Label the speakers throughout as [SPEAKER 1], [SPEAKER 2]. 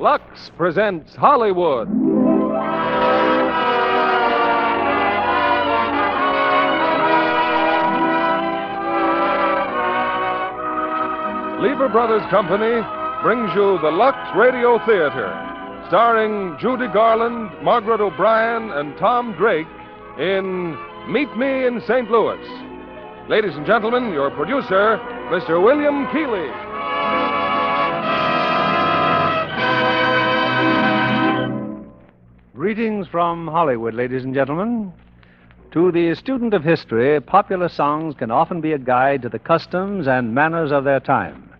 [SPEAKER 1] Lux presents Hollywood. Lever Brothers Company brings you the Lux Radio Theater, starring Judy Garland, Margaret O'Brien, and Tom Drake in Meet Me in St. Louis. Ladies and gentlemen, your producer, Mr. William Keeley.
[SPEAKER 2] Greetings from Hollywood, ladies and gentlemen. To the student of history, popular songs can often be a guide to the customs and manners of their time.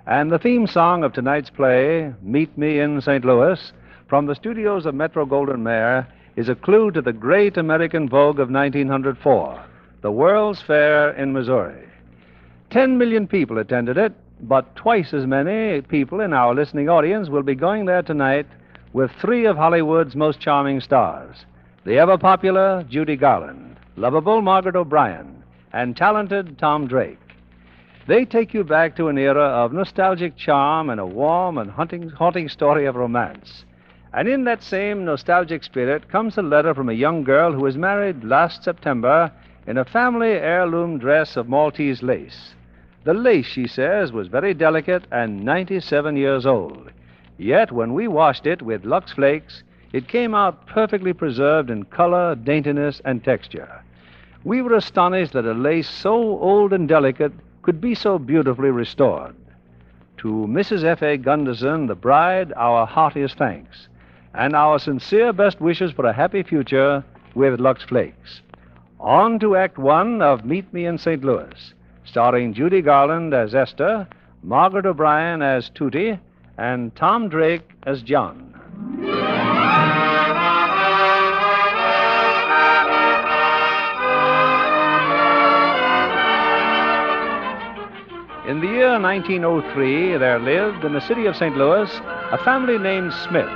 [SPEAKER 2] And the theme song of tonight's play, Meet Me in St. Louis, from the studios of Metro-Goldwyn-Mayer, is a clue to the great American vogue of 1904, the World's Fair in Missouri. 10 million people attended it, but twice as many people in our listening audience will be going there tonight with three of Hollywood's most charming stars, the ever-popular Judy Garland, lovable Margaret O'Brien, and talented Tom Drake. They take you back to an era of nostalgic charm and a warm and haunting story of romance. And in that same nostalgic spirit comes a letter from a young girl who was married last September in a family heirloom dress of Maltese lace. The lace, she says, was very delicate and 97 years old. Yet when we washed it with Lux Flakes, it came out perfectly preserved in color, daintiness, and texture. We were astonished that a lace so old and delicate could be so beautifully restored. To Mrs. F.A. Gunderson, the bride, our heartiest thanks, and our sincere best wishes for a happy future with Lux Flakes. On to Act One of Meet Me in St. Louis, starring Judy Garland as Esther, Margaret O'Brien as Tootie, and Tom Drake as John. In the year 1903, there lived in the city of St. Louis a family named Smith.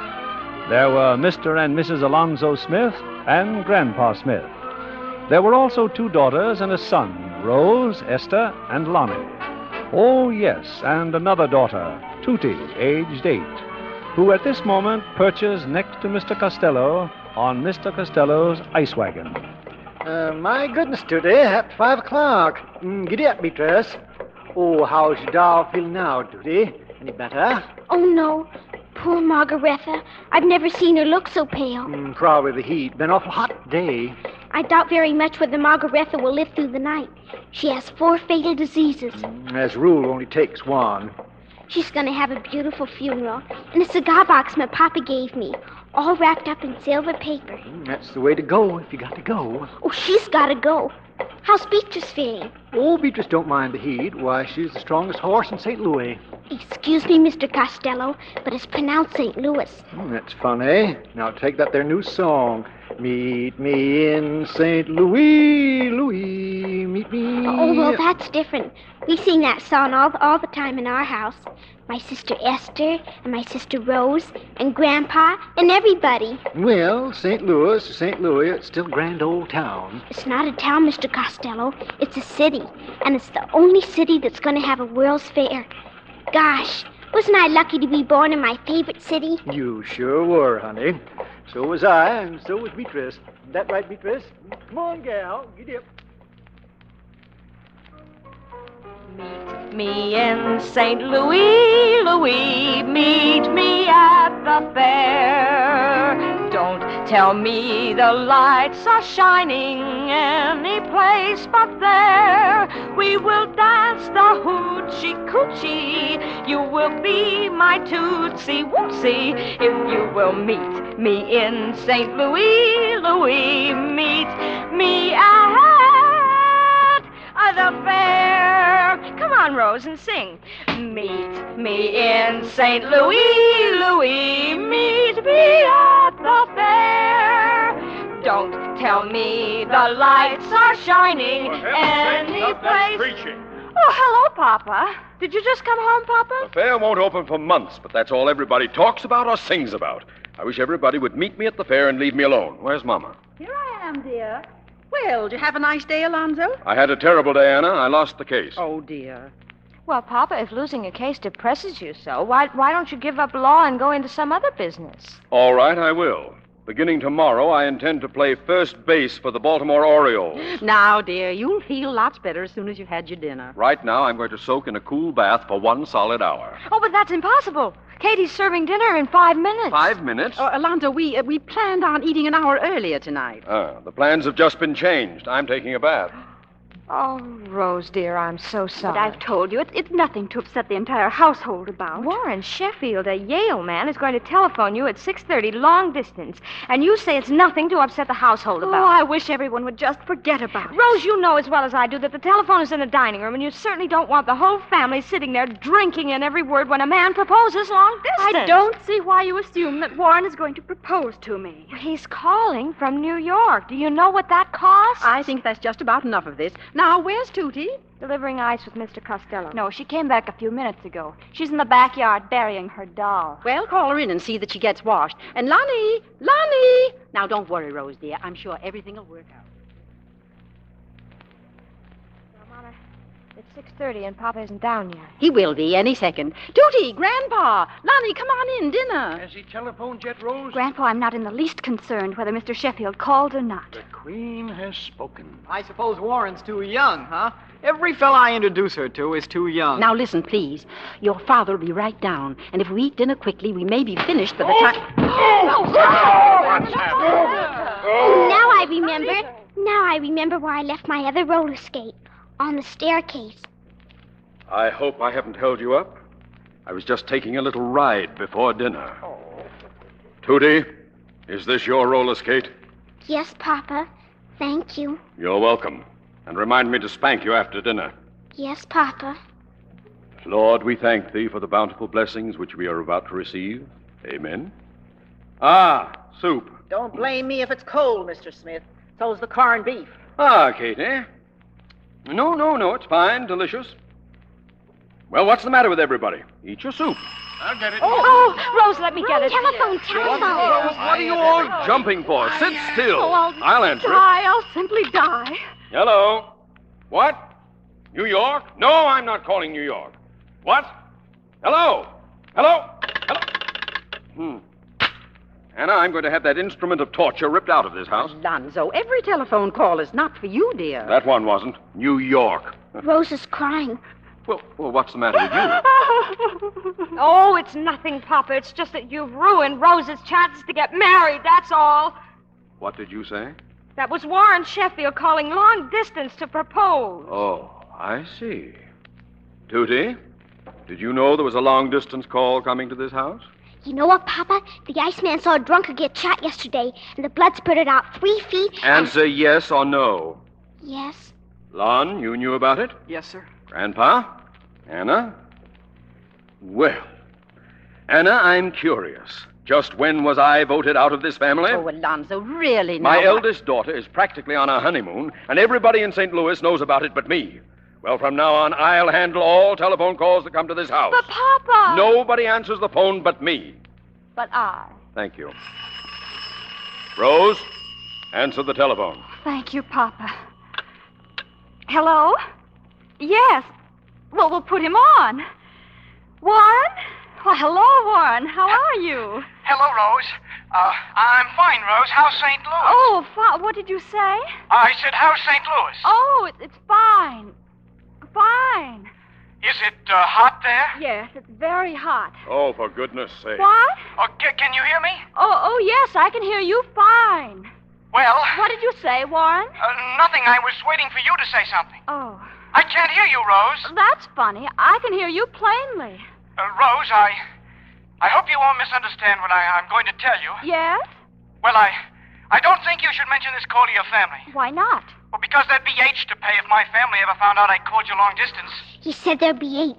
[SPEAKER 2] There were Mr. and Mrs. Alonzo Smith and Grandpa Smith. There were also two daughters and a son, Rose, Esther, and Lonnie. Oh, yes, and another daughter, Tootie, aged 8, who at this moment perches next to Mr. Costello on Mr. Costello's ice wagon.
[SPEAKER 3] My goodness, Tootie, at 5 o'clock. Giddy up, Beatrice. Oh, how's your doll feeling now, Tootie? Any better?
[SPEAKER 4] Oh, no. Poor Margaretha. I've never seen her look so pale.
[SPEAKER 3] Probably the heat. Been an awful hot day.
[SPEAKER 4] I doubt very much whether Margaretha will live through the night. She has 4 fatal diseases.
[SPEAKER 3] As a rule, only takes one.
[SPEAKER 4] She's going to have a beautiful funeral in a cigar box my papa gave me, all wrapped up in silver paper.
[SPEAKER 3] That's the way to go if you got to go.
[SPEAKER 4] Oh, she's got to go. How's Beatrice feeling?
[SPEAKER 3] Oh, Beatrice don't mind the heat. Why, she's the strongest horse in St. Louis.
[SPEAKER 4] Excuse me, Mr. Costello, but it's pronounced St. Louis.
[SPEAKER 3] That's funny. Now take that there new song. Meet me in St. Louis, Louis, meet me.
[SPEAKER 4] Oh, well, that's different. We sing that song all the time in our house. My sister Esther and my sister Rose and Grandpa and everybody.
[SPEAKER 3] Well, St. Louis, it's still a grand old town.
[SPEAKER 4] It's not a town, Mr. Costello. It's a city. And it's the only city that's going to have a World's Fair. Gosh, wasn't I lucky to be born in my favorite city?
[SPEAKER 3] You sure were, honey. So was I, and so was Beatrice. Is that right, Beatrice? Come on, gal. Get up.
[SPEAKER 5] Meet me in St. Louis, Louis, meet me at the fair. Don't tell me the lights are shining any place but there. We will dance the hoochie coochie. You will be my tootsie wootsie if you will meet me in St. Louis, Louis, meet me at the fair. Come on, Rose, and sing. Meet me in St. Louis, Louis, meet me at the fair. Don't tell me the lights are shining any place. Oh, hello, Papa. Did you just come home, Papa?
[SPEAKER 6] The fair won't open for months, but that's all everybody talks about or sings about. I wish everybody would meet me at the fair and leave me alone. Where's Mama?
[SPEAKER 7] Here I am, dear. Well, did you have a nice day, Alonzo?
[SPEAKER 6] I had a terrible day, Anna. I lost the case.
[SPEAKER 7] Oh, dear.
[SPEAKER 5] Well, Papa, if losing a case depresses you so, why don't you give up law and go into some other business?
[SPEAKER 6] All right, I will. Beginning tomorrow, I intend to play first base for the Baltimore Orioles.
[SPEAKER 7] Now, dear, you'll feel lots better as soon as you've had your dinner.
[SPEAKER 6] Right now, I'm going to soak in a cool bath for 1 solid hour.
[SPEAKER 5] Oh, but that's impossible. Katie's serving dinner in 5 minutes.
[SPEAKER 6] 5 minutes?
[SPEAKER 7] Alonzo, we planned on eating an hour earlier tonight.
[SPEAKER 6] The plans have just been changed. I'm taking a bath.
[SPEAKER 5] Oh, Rose, dear, I'm so sorry.
[SPEAKER 8] But I've told you, it's nothing to upset the entire household about.
[SPEAKER 5] Warren Sheffield, a Yale man, is going to telephone you at 6:30 long distance, and you say it's nothing to upset the household about.
[SPEAKER 8] Oh, I wish everyone would just forget about it.
[SPEAKER 5] Rose, you know as well as I do that the telephone is in the dining room, and you certainly don't want the whole family sitting there drinking in every word when a man proposes long distance.
[SPEAKER 8] I don't see why you assume that Warren is going to propose to me.
[SPEAKER 5] He's calling from New York. Do you know what that costs?
[SPEAKER 7] I think that's just about enough of this. Now, where's Tootie?
[SPEAKER 5] Delivering ice with Mr. Costello.
[SPEAKER 8] No, she came back a few minutes ago. She's in the backyard burying her doll.
[SPEAKER 7] Well, call her in and see that she gets washed. And Lonnie! Now, don't worry, Rose, dear. I'm sure everything will work out.
[SPEAKER 5] Now, Mama, it's 6:30 and Papa isn't down yet.
[SPEAKER 7] He will be any second. Tootie, Grandpa! Lonnie, come on in, dinner.
[SPEAKER 9] Has he telephoned yet, Rose?
[SPEAKER 8] Grandpa, I'm not in the least concerned whether Mr. Sheffield called or not.
[SPEAKER 9] The Queen has spoken.
[SPEAKER 3] I suppose Warren's too young, huh? Every fella I introduce her to is too young.
[SPEAKER 7] Now, listen, please. Your father will be right down, and if we eat dinner quickly, we may be finished by the time...
[SPEAKER 9] What's happening?
[SPEAKER 4] Now I remember where I left my other roller skate. On the staircase.
[SPEAKER 6] I hope I haven't held you up. I was just taking a little ride before dinner. Tootie, is this your roller skate?
[SPEAKER 4] Yes, Papa. Thank you.
[SPEAKER 6] You're welcome. And remind me to spank you after dinner.
[SPEAKER 4] Yes, Papa.
[SPEAKER 6] Lord, we thank thee for the bountiful blessings which we are about to receive. Amen. Ah, soup.
[SPEAKER 3] Don't blame me if it's cold, Mr. Smith. So's the corned beef.
[SPEAKER 6] Ah, Katie. No, it's fine, delicious. Well, what's the matter with everybody? Eat your soup.
[SPEAKER 9] I'll get it.
[SPEAKER 5] Oh, Rose, let me get it.
[SPEAKER 4] Telephone.
[SPEAKER 6] What are you all jumping for? Sit still. I'll answer it.
[SPEAKER 8] I'll simply die.
[SPEAKER 6] Hello? What? New York? No, I'm not calling New York. What? Hello? Anna, I'm going to have that instrument of torture ripped out of this house.
[SPEAKER 7] Alonzo, every telephone call is not for you, dear.
[SPEAKER 6] That one wasn't. New York.
[SPEAKER 4] Rose is crying.
[SPEAKER 6] Well, what's the matter with you?
[SPEAKER 5] Oh, it's nothing, Papa. It's just that you've ruined Rose's chances to get married, that's all.
[SPEAKER 6] What did you say?
[SPEAKER 5] That was Warren Sheffield calling long distance to propose.
[SPEAKER 6] Oh, I see. Tootie, did you know there was a long-distance call coming to this house?
[SPEAKER 4] You know what, Papa? The Iceman saw a drunkard get shot yesterday, and the blood spurted out 3 feet.
[SPEAKER 6] Answer yes or no.
[SPEAKER 4] Yes.
[SPEAKER 6] Lon, you knew about it?
[SPEAKER 3] Yes, sir.
[SPEAKER 6] Grandpa? Anna? Well, Anna, I'm curious. Just when was I voted out of this family?
[SPEAKER 7] Oh, Alonzo, really now.
[SPEAKER 6] My eldest daughter is practically on her honeymoon, and everybody in St. Louis knows about it but me. Well, from now on, I'll handle all telephone calls that come to this house.
[SPEAKER 5] But, Papa!
[SPEAKER 6] Nobody answers the phone but me.
[SPEAKER 5] But I.
[SPEAKER 6] Thank you. Rose, answer the telephone.
[SPEAKER 8] Thank you, Papa. Hello? Yes. Well, we'll put him on. Warren? Well, hello, Warren. How are you?
[SPEAKER 9] Hello, Rose. I'm fine, Rose. How's St. Louis?
[SPEAKER 8] Oh, what did you say?
[SPEAKER 9] I said, how's St. Louis?
[SPEAKER 8] Oh, it's fine. Fine.
[SPEAKER 9] Is it hot there?
[SPEAKER 8] Yes, it's very hot.
[SPEAKER 6] Oh, for goodness sake.
[SPEAKER 8] What?
[SPEAKER 9] Oh, can you hear me?
[SPEAKER 8] Oh, yes, I can hear you fine.
[SPEAKER 9] Well,
[SPEAKER 8] What did you say, Warren?
[SPEAKER 9] nothing. I was waiting for you to say something.
[SPEAKER 8] Oh,
[SPEAKER 9] I can't hear you, Rose.
[SPEAKER 8] that's funny. I can hear you plainly.
[SPEAKER 9] Rose, I hope you won't misunderstand what I'm going to tell you.
[SPEAKER 8] Yes?
[SPEAKER 9] Well, I don't think you should mention this call to your family.
[SPEAKER 8] Why not?
[SPEAKER 9] Well, because there'd be H to pay if my family ever found out I called you long distance.
[SPEAKER 4] He said there'd be 8.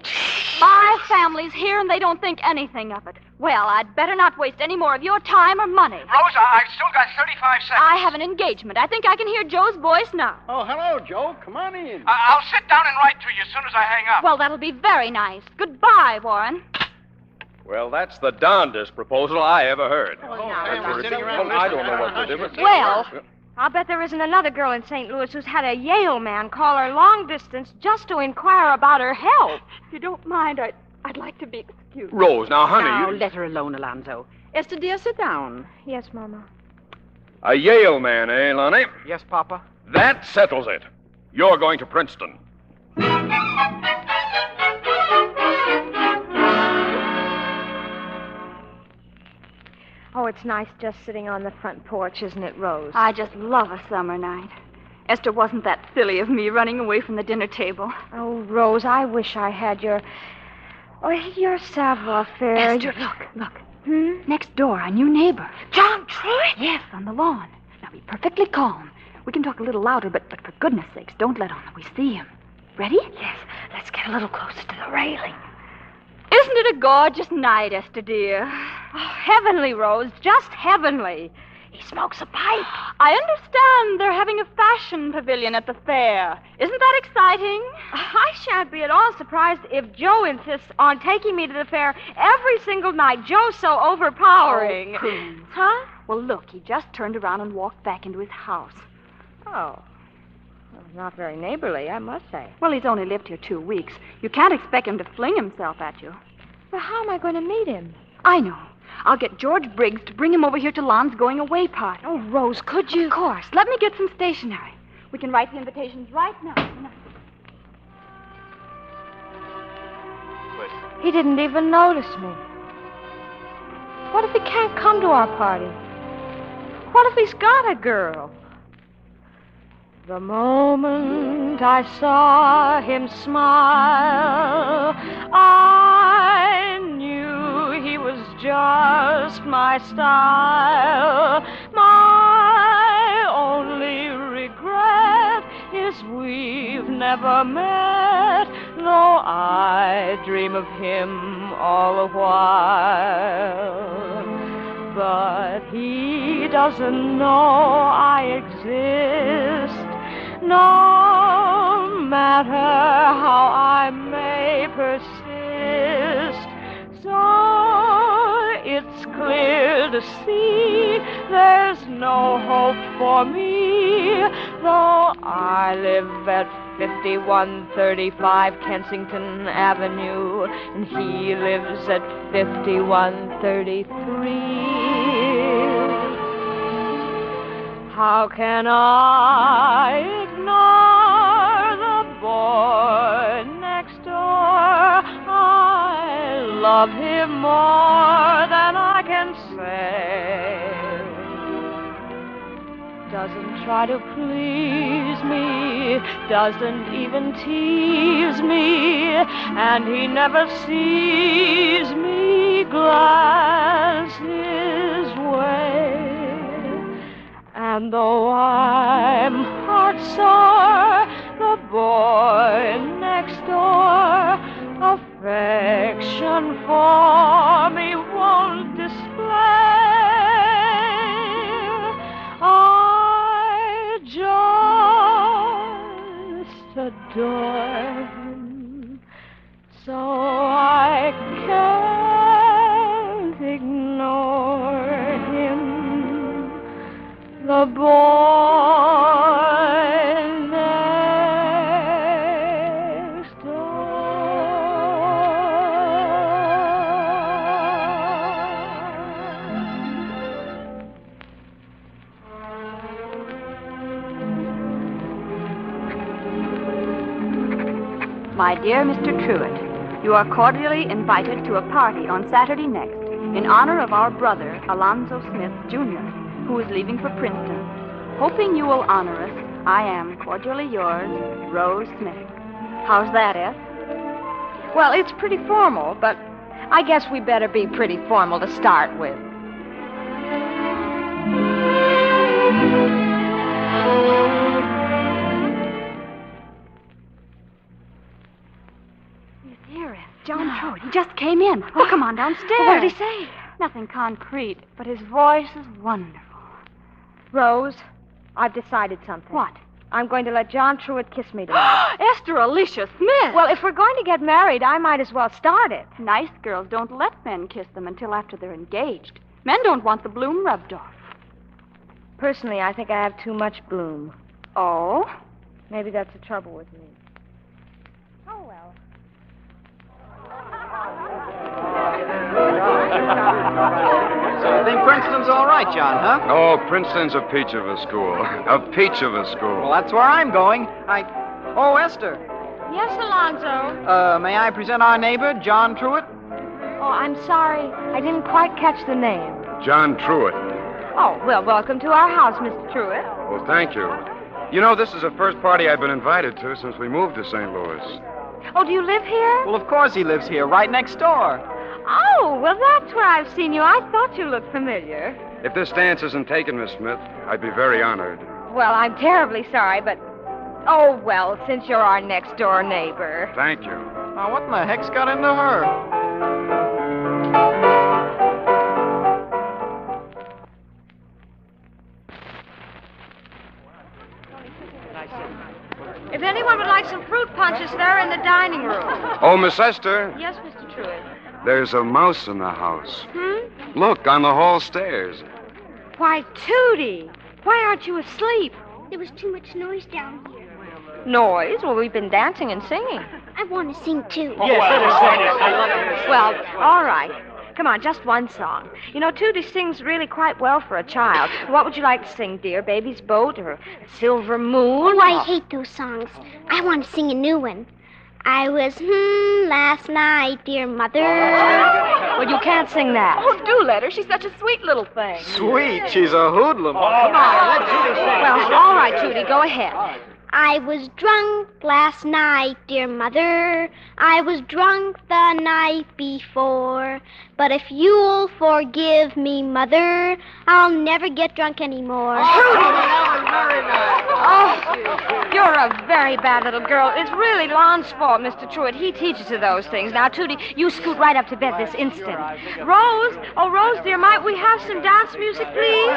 [SPEAKER 8] My family's here and they don't think anything of it. Well, I'd better not waste any more of your time or money.
[SPEAKER 9] Rose, I've still got 35 seconds.
[SPEAKER 8] I have an engagement. I think I can hear Joe's voice now.
[SPEAKER 3] Oh, hello, Joe. Come on in.
[SPEAKER 9] I'll sit down and write to you as soon as I hang up.
[SPEAKER 8] Well, that'll be very nice. Goodbye, Warren.
[SPEAKER 6] Well, that's the darndest proposal I ever heard.
[SPEAKER 7] Oh, now,
[SPEAKER 6] I
[SPEAKER 7] Alonzo,
[SPEAKER 6] don't know what to do.
[SPEAKER 8] Well,
[SPEAKER 5] I'll bet there isn't another girl in St. Louis who's had a Yale man call her long distance just to inquire about her health.
[SPEAKER 8] If you don't mind, I'd like to be excused.
[SPEAKER 6] Rose, now, honey.
[SPEAKER 7] Now, let her alone, Alonzo. Esther, dear, sit down.
[SPEAKER 5] Yes, Mama.
[SPEAKER 6] A Yale man, eh, Lonnie?
[SPEAKER 9] Yes, Papa.
[SPEAKER 6] That settles it. You're going to Princeton.
[SPEAKER 5] Oh, it's nice just sitting on the front porch, isn't it, Rose?
[SPEAKER 8] I just love a summer night. Esther, wasn't that silly of me running away from the dinner table?
[SPEAKER 5] Oh, Rose, I wish I had your savoir-faire.
[SPEAKER 8] Esther, look. Next door, our new neighbor.
[SPEAKER 5] John Truitt?
[SPEAKER 8] Yes, on the lawn. Now, be perfectly calm. We can talk a little louder, but for goodness sakes, don't let on that we see him. Ready?
[SPEAKER 5] Yes, let's get a little closer to the railing.
[SPEAKER 8] Isn't it a gorgeous night, Esther, dear?
[SPEAKER 5] Oh, heavenly, Rose, just heavenly. He smokes a pipe.
[SPEAKER 8] I understand they're having a fashion pavilion at the fair. Isn't that exciting?
[SPEAKER 5] I shan't be at all surprised if Joe insists on taking me to the fair every single night. Joe's so overpowering.
[SPEAKER 8] Oh, Prudence.
[SPEAKER 5] Huh?
[SPEAKER 8] Well, look, he just turned around and walked back into his house.
[SPEAKER 5] Oh. Well, not very neighborly, I must say.
[SPEAKER 8] Well, he's only lived here 2 weeks. You can't expect him to fling himself at you.
[SPEAKER 5] Well, how am I going to meet him?
[SPEAKER 8] I know. I'll get George Briggs to bring him over here to Lon's going-away party.
[SPEAKER 5] Oh, Rose, could you?
[SPEAKER 8] Of course. Let me get some stationery. We can write the invitations right now.
[SPEAKER 5] He didn't even notice me. What if he can't come to our party? What if he's got a girl? The moment I saw him smile, I knew he was just my style. My only regret is we've never met, though I dream of him all the while. But he doesn't know I exist. No matter how I may persist, so it's clear to see there's no hope for me, though I live at 5135 Kensington Avenue, and he lives at 5133. How can I ignore the boy next door? I love him more than I can say. Doesn't try to please me, doesn't even tease me, and he never sees me glance his way. And though I'm heart-sore, the boy next door affection for me won't display. I just adore him, so I can't ignore him. The boy next door.
[SPEAKER 8] My dear Mr. Truitt, you are cordially invited to a party on Saturday next in honor of our brother, Alonzo Smith, Jr., who is leaving for Princeton. Hoping you will honor us, I am cordially yours, Rose Smith. How's that, Eth?
[SPEAKER 5] Well, it's pretty formal, but I guess we better be pretty formal to start with.
[SPEAKER 8] Dear Eth, John Truitt, he just came in. Oh, come on downstairs.
[SPEAKER 5] What did he say?
[SPEAKER 8] Nothing concrete, but his voice is wonderful.
[SPEAKER 5] Rose, I've decided something.
[SPEAKER 8] What?
[SPEAKER 5] I'm going to let John Truitt kiss me tonight.
[SPEAKER 8] Esther Alicia Smith!
[SPEAKER 5] Well, if we're going to get married, I might as well start it.
[SPEAKER 8] Nice girls don't let men kiss them until after they're engaged. Men don't want the bloom rubbed off.
[SPEAKER 5] Personally, I think I have too much bloom.
[SPEAKER 8] Oh?
[SPEAKER 5] Maybe that's the trouble with me. Oh, well.
[SPEAKER 10] So I think Princeton's all right, John, huh?
[SPEAKER 6] Oh, Princeton's a peach of a school. A peach of a school.
[SPEAKER 10] Well, that's where I'm going. Oh, Esther.
[SPEAKER 5] Yes, Alonzo.
[SPEAKER 10] May I present our neighbor, John Truitt?
[SPEAKER 5] Oh, I'm sorry. I didn't quite catch the name.
[SPEAKER 6] John Truitt.
[SPEAKER 5] Oh, well, welcome to our house, Mr. Truitt.
[SPEAKER 6] Well, thank you. You know, this is the first party I've been invited to since we moved to St. Louis.
[SPEAKER 5] Oh, do you live here?
[SPEAKER 10] Well, of course he lives here, right next door.
[SPEAKER 5] Oh, well, that's where I've seen you. I thought you looked familiar.
[SPEAKER 6] If this dance isn't taken, Miss Smith, I'd be very honored.
[SPEAKER 5] Well, I'm terribly sorry, but... Oh, well, since you're our next-door neighbor.
[SPEAKER 6] Thank you.
[SPEAKER 10] Now, what in the heck's got into her?
[SPEAKER 5] If anyone would like some fruit punches, they're in the dining room.
[SPEAKER 6] Oh, Miss Esther,
[SPEAKER 5] Yes, Mr. Truitt.
[SPEAKER 6] there's a mouse in the house.
[SPEAKER 5] Hmm?
[SPEAKER 6] Look, on the hall stairs.
[SPEAKER 5] Why, Tootie, why aren't you asleep?
[SPEAKER 4] There was too much noise down here.
[SPEAKER 5] Noise? Well, we've been dancing and singing.
[SPEAKER 4] I want to sing too.
[SPEAKER 3] Yes, let us sing it. I love it.
[SPEAKER 5] Well, all right. Come on, just one song. You know, Tootie sings really quite well for a child. What would you like to sing, dear? Baby's Boat or Silver Moon?
[SPEAKER 4] Oh, I hate those songs. I want to sing a new one. I was last night, dear mother.
[SPEAKER 5] Well, you can't sing that.
[SPEAKER 8] Oh, do let her. She's such a sweet little thing.
[SPEAKER 10] Sweet, she's a hoodlum.
[SPEAKER 3] Come on, let Judy sing.
[SPEAKER 5] Well, all right, Tootie, go ahead.
[SPEAKER 4] I was drunk last night, dear mother. I was drunk the night before. But if you'll forgive me, mother, I'll never get drunk anymore.
[SPEAKER 5] Oh, you're a very bad little girl. It's really Lon's fault, Mr. Truitt. He teaches her those things. Now, Tootie, you scoot right up to bed this instant. Rose, oh, Rose, dear, might we have some dance music, please?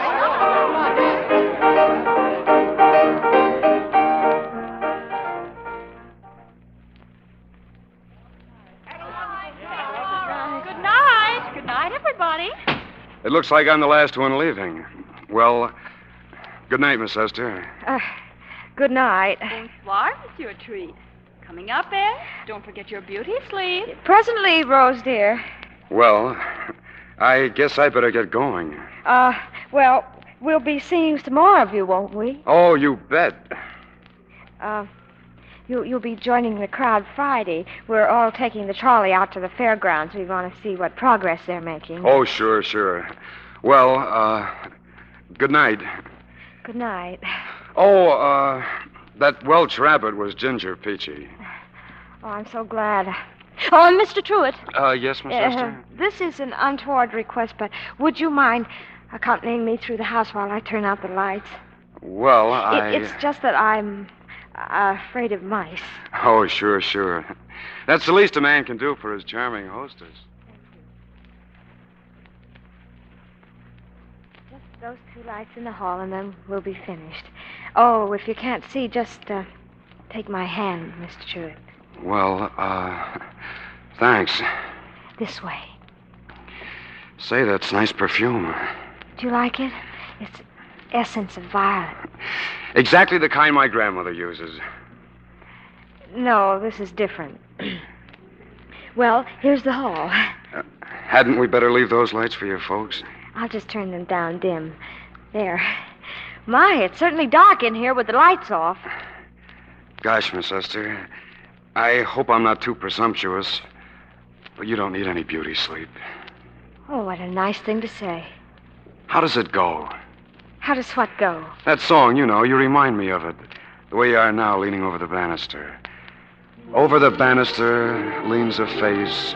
[SPEAKER 8] Good night. Good night, everybody.
[SPEAKER 6] It looks like I'm the last one leaving. Well, good night, Miss Esther.
[SPEAKER 5] Good night.
[SPEAKER 8] Bonsoir, Monsieur Treat. Coming up, eh? Don't forget your beauty sleep.
[SPEAKER 5] Presently, Rose, dear.
[SPEAKER 6] Well, I guess I better get going.
[SPEAKER 5] Well, we'll be seeing some more of you, won't we?
[SPEAKER 6] Oh, you bet.
[SPEAKER 5] You'll be joining the crowd Friday. We're all taking the trolley out to the fairgrounds. We want to see what progress they're making.
[SPEAKER 6] Oh, sure, sure. Well, good night.
[SPEAKER 5] Good night.
[SPEAKER 6] Oh, that Welch rabbit was Ginger Peachy.
[SPEAKER 5] Oh, I'm so glad. Oh, and Mr. Truitt.
[SPEAKER 6] Yes, Miss Esther?
[SPEAKER 5] This is an untoward request, but would you mind accompanying me through the house while I turn out the lights?
[SPEAKER 6] Well,
[SPEAKER 5] It's just that I'm afraid of mice.
[SPEAKER 6] Oh, sure, sure. That's the least a man can do for his charming hostess.
[SPEAKER 5] Just those two lights in the hall, and then we'll be finished. Oh, if you can't see, just take my hand, Mr. Truitt.
[SPEAKER 6] Well, thanks.
[SPEAKER 5] This way.
[SPEAKER 6] Say, that's nice perfume.
[SPEAKER 5] Do you like it? It's essence of violet.
[SPEAKER 6] Exactly the kind my grandmother uses.
[SPEAKER 5] No, this is different. Well, here's the hall.
[SPEAKER 6] Hadn't we better leave those lights for your folks?
[SPEAKER 5] I'll just turn them down dim. There. My, it's certainly dark in here with the lights off.
[SPEAKER 6] Gosh, Miss Esther, I hope I'm not too presumptuous, but you don't need any beauty sleep.
[SPEAKER 5] Oh, what a nice thing to say.
[SPEAKER 6] How does it go?
[SPEAKER 5] How does what go?
[SPEAKER 6] That song, you know, you remind me of it. The way you are now, leaning over the banister. Over the banister leans a face,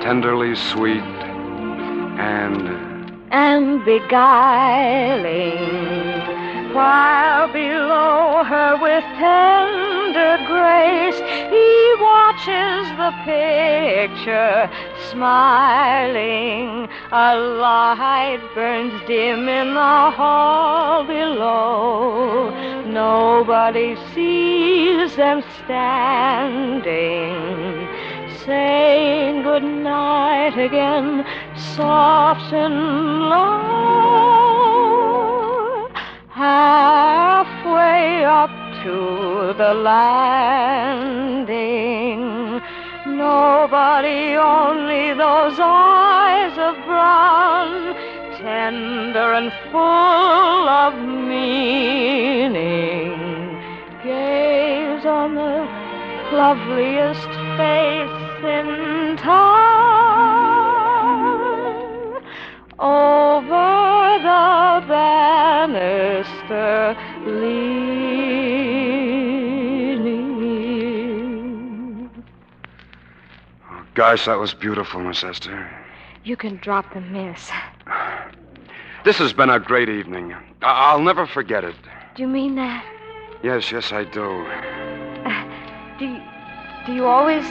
[SPEAKER 6] tenderly sweet
[SPEAKER 5] and beguiling, while below her with tender grace he watches the picture, smiling. A light burns dim in the hall below. Nobody sees them standing, saying good night again, soft and low. halfway up to the landing. Nobody, only those eyes of brown, tender and full of meaning, gaze on the loveliest face in town. Over the banister leaning.
[SPEAKER 10] Oh, gosh, that was beautiful, Miss Esther.
[SPEAKER 5] You can drop the miss.
[SPEAKER 10] This has been a great evening. I'll never forget it.
[SPEAKER 5] Do you mean that?
[SPEAKER 10] Yes, I do.
[SPEAKER 5] Do you always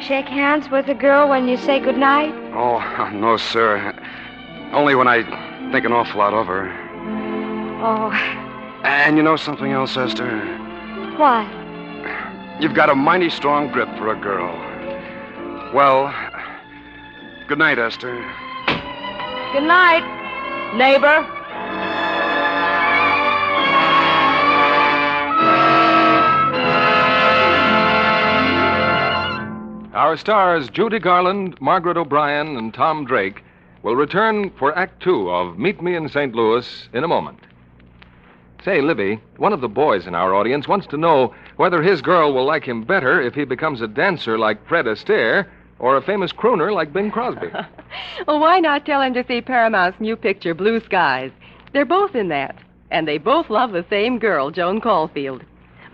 [SPEAKER 5] shake hands with a girl when you say goodnight?
[SPEAKER 10] Oh, no, sir. Only when I think an awful lot of her.
[SPEAKER 5] Oh.
[SPEAKER 10] And you know something else, Esther?
[SPEAKER 5] What?
[SPEAKER 10] You've got a mighty strong grip for a girl. Well, good night, Esther.
[SPEAKER 5] Good night, neighbor.
[SPEAKER 1] Our stars, Judy Garland, Margaret O'Brien, and Tom Drake, will return for Act Two of Meet Me in St. Louis in a moment. Say, Libby, one of the boys in our audience wants to know whether his girl will like him better if he becomes a dancer like Fred Astaire or a famous crooner like Bing Crosby.
[SPEAKER 11] Well, why not tell him to see Paramount's new picture, Blue Skies? They're both in that, and they both love the same girl, Joan Caulfield.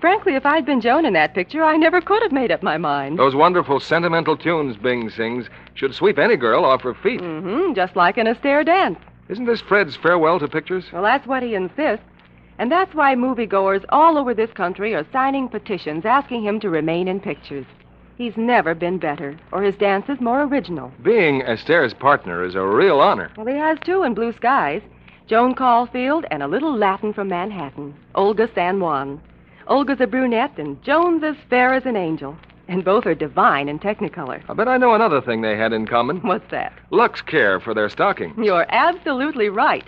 [SPEAKER 11] Frankly, if I'd been Joan in that picture, I never could have made up my mind.
[SPEAKER 1] Those wonderful sentimental tunes Bing sings should sweep any girl off her feet.
[SPEAKER 11] Mm-hmm, just like an Astaire dance.
[SPEAKER 1] Isn't this Fred's farewell to pictures?
[SPEAKER 11] Well, that's what he insists. And that's why moviegoers all over this country are signing petitions asking him to remain in pictures. He's never been better, or his dances more original.
[SPEAKER 1] Being Astaire's partner is a real honor.
[SPEAKER 11] Well, he has two in Blue Skies. Joan Caulfield and a little Latin from Manhattan, Olga San Juan. Olga's a brunette, and Joan's as fair as an angel. And both are divine in Technicolor.
[SPEAKER 1] I bet I know another thing they had in common.
[SPEAKER 11] What's that?
[SPEAKER 1] Lux Care for their stockings.
[SPEAKER 11] You're absolutely right.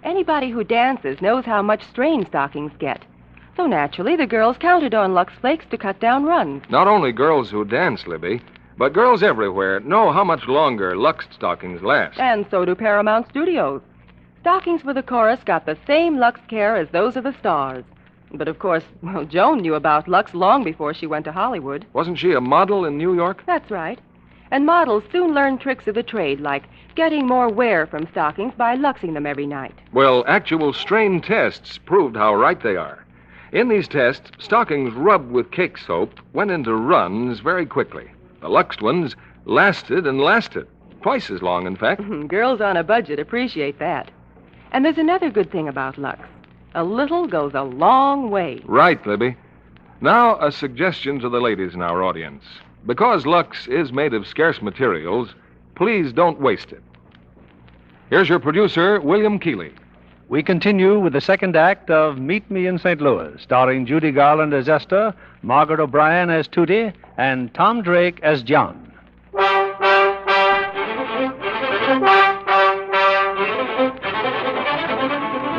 [SPEAKER 11] Anybody who dances knows how much strain stockings get. So naturally, the girls counted on Lux Flakes to cut down runs.
[SPEAKER 1] Not only girls who dance, Libby, but girls everywhere know how much longer Lux stockings last.
[SPEAKER 11] And so do Paramount Studios. Stockings for the chorus got the same Lux Care as those of the stars. But, of course, well, Joan knew about Lux long before she went to Hollywood.
[SPEAKER 1] Wasn't she a model in New York?
[SPEAKER 11] That's right. And models soon learn tricks of the trade, like getting more wear from stockings by luxing them every night.
[SPEAKER 1] Well, actual strain tests proved how right they are. In these tests, stockings rubbed with cake soap went into runs very quickly. The luxed ones lasted and lasted. Twice as long, in fact.
[SPEAKER 11] Girls on a budget appreciate that. And there's another good thing about Lux. A little goes a long way.
[SPEAKER 1] Right, Libby. Now, a suggestion to the ladies in our audience. Because Lux is made of scarce materials, please don't waste it. Here's your producer, William Keeley.
[SPEAKER 2] We continue with the second act of Meet Me in St. Louis, starring Judy Garland as Esther, Margaret O'Brien as Tootie, and Tom Drake as John.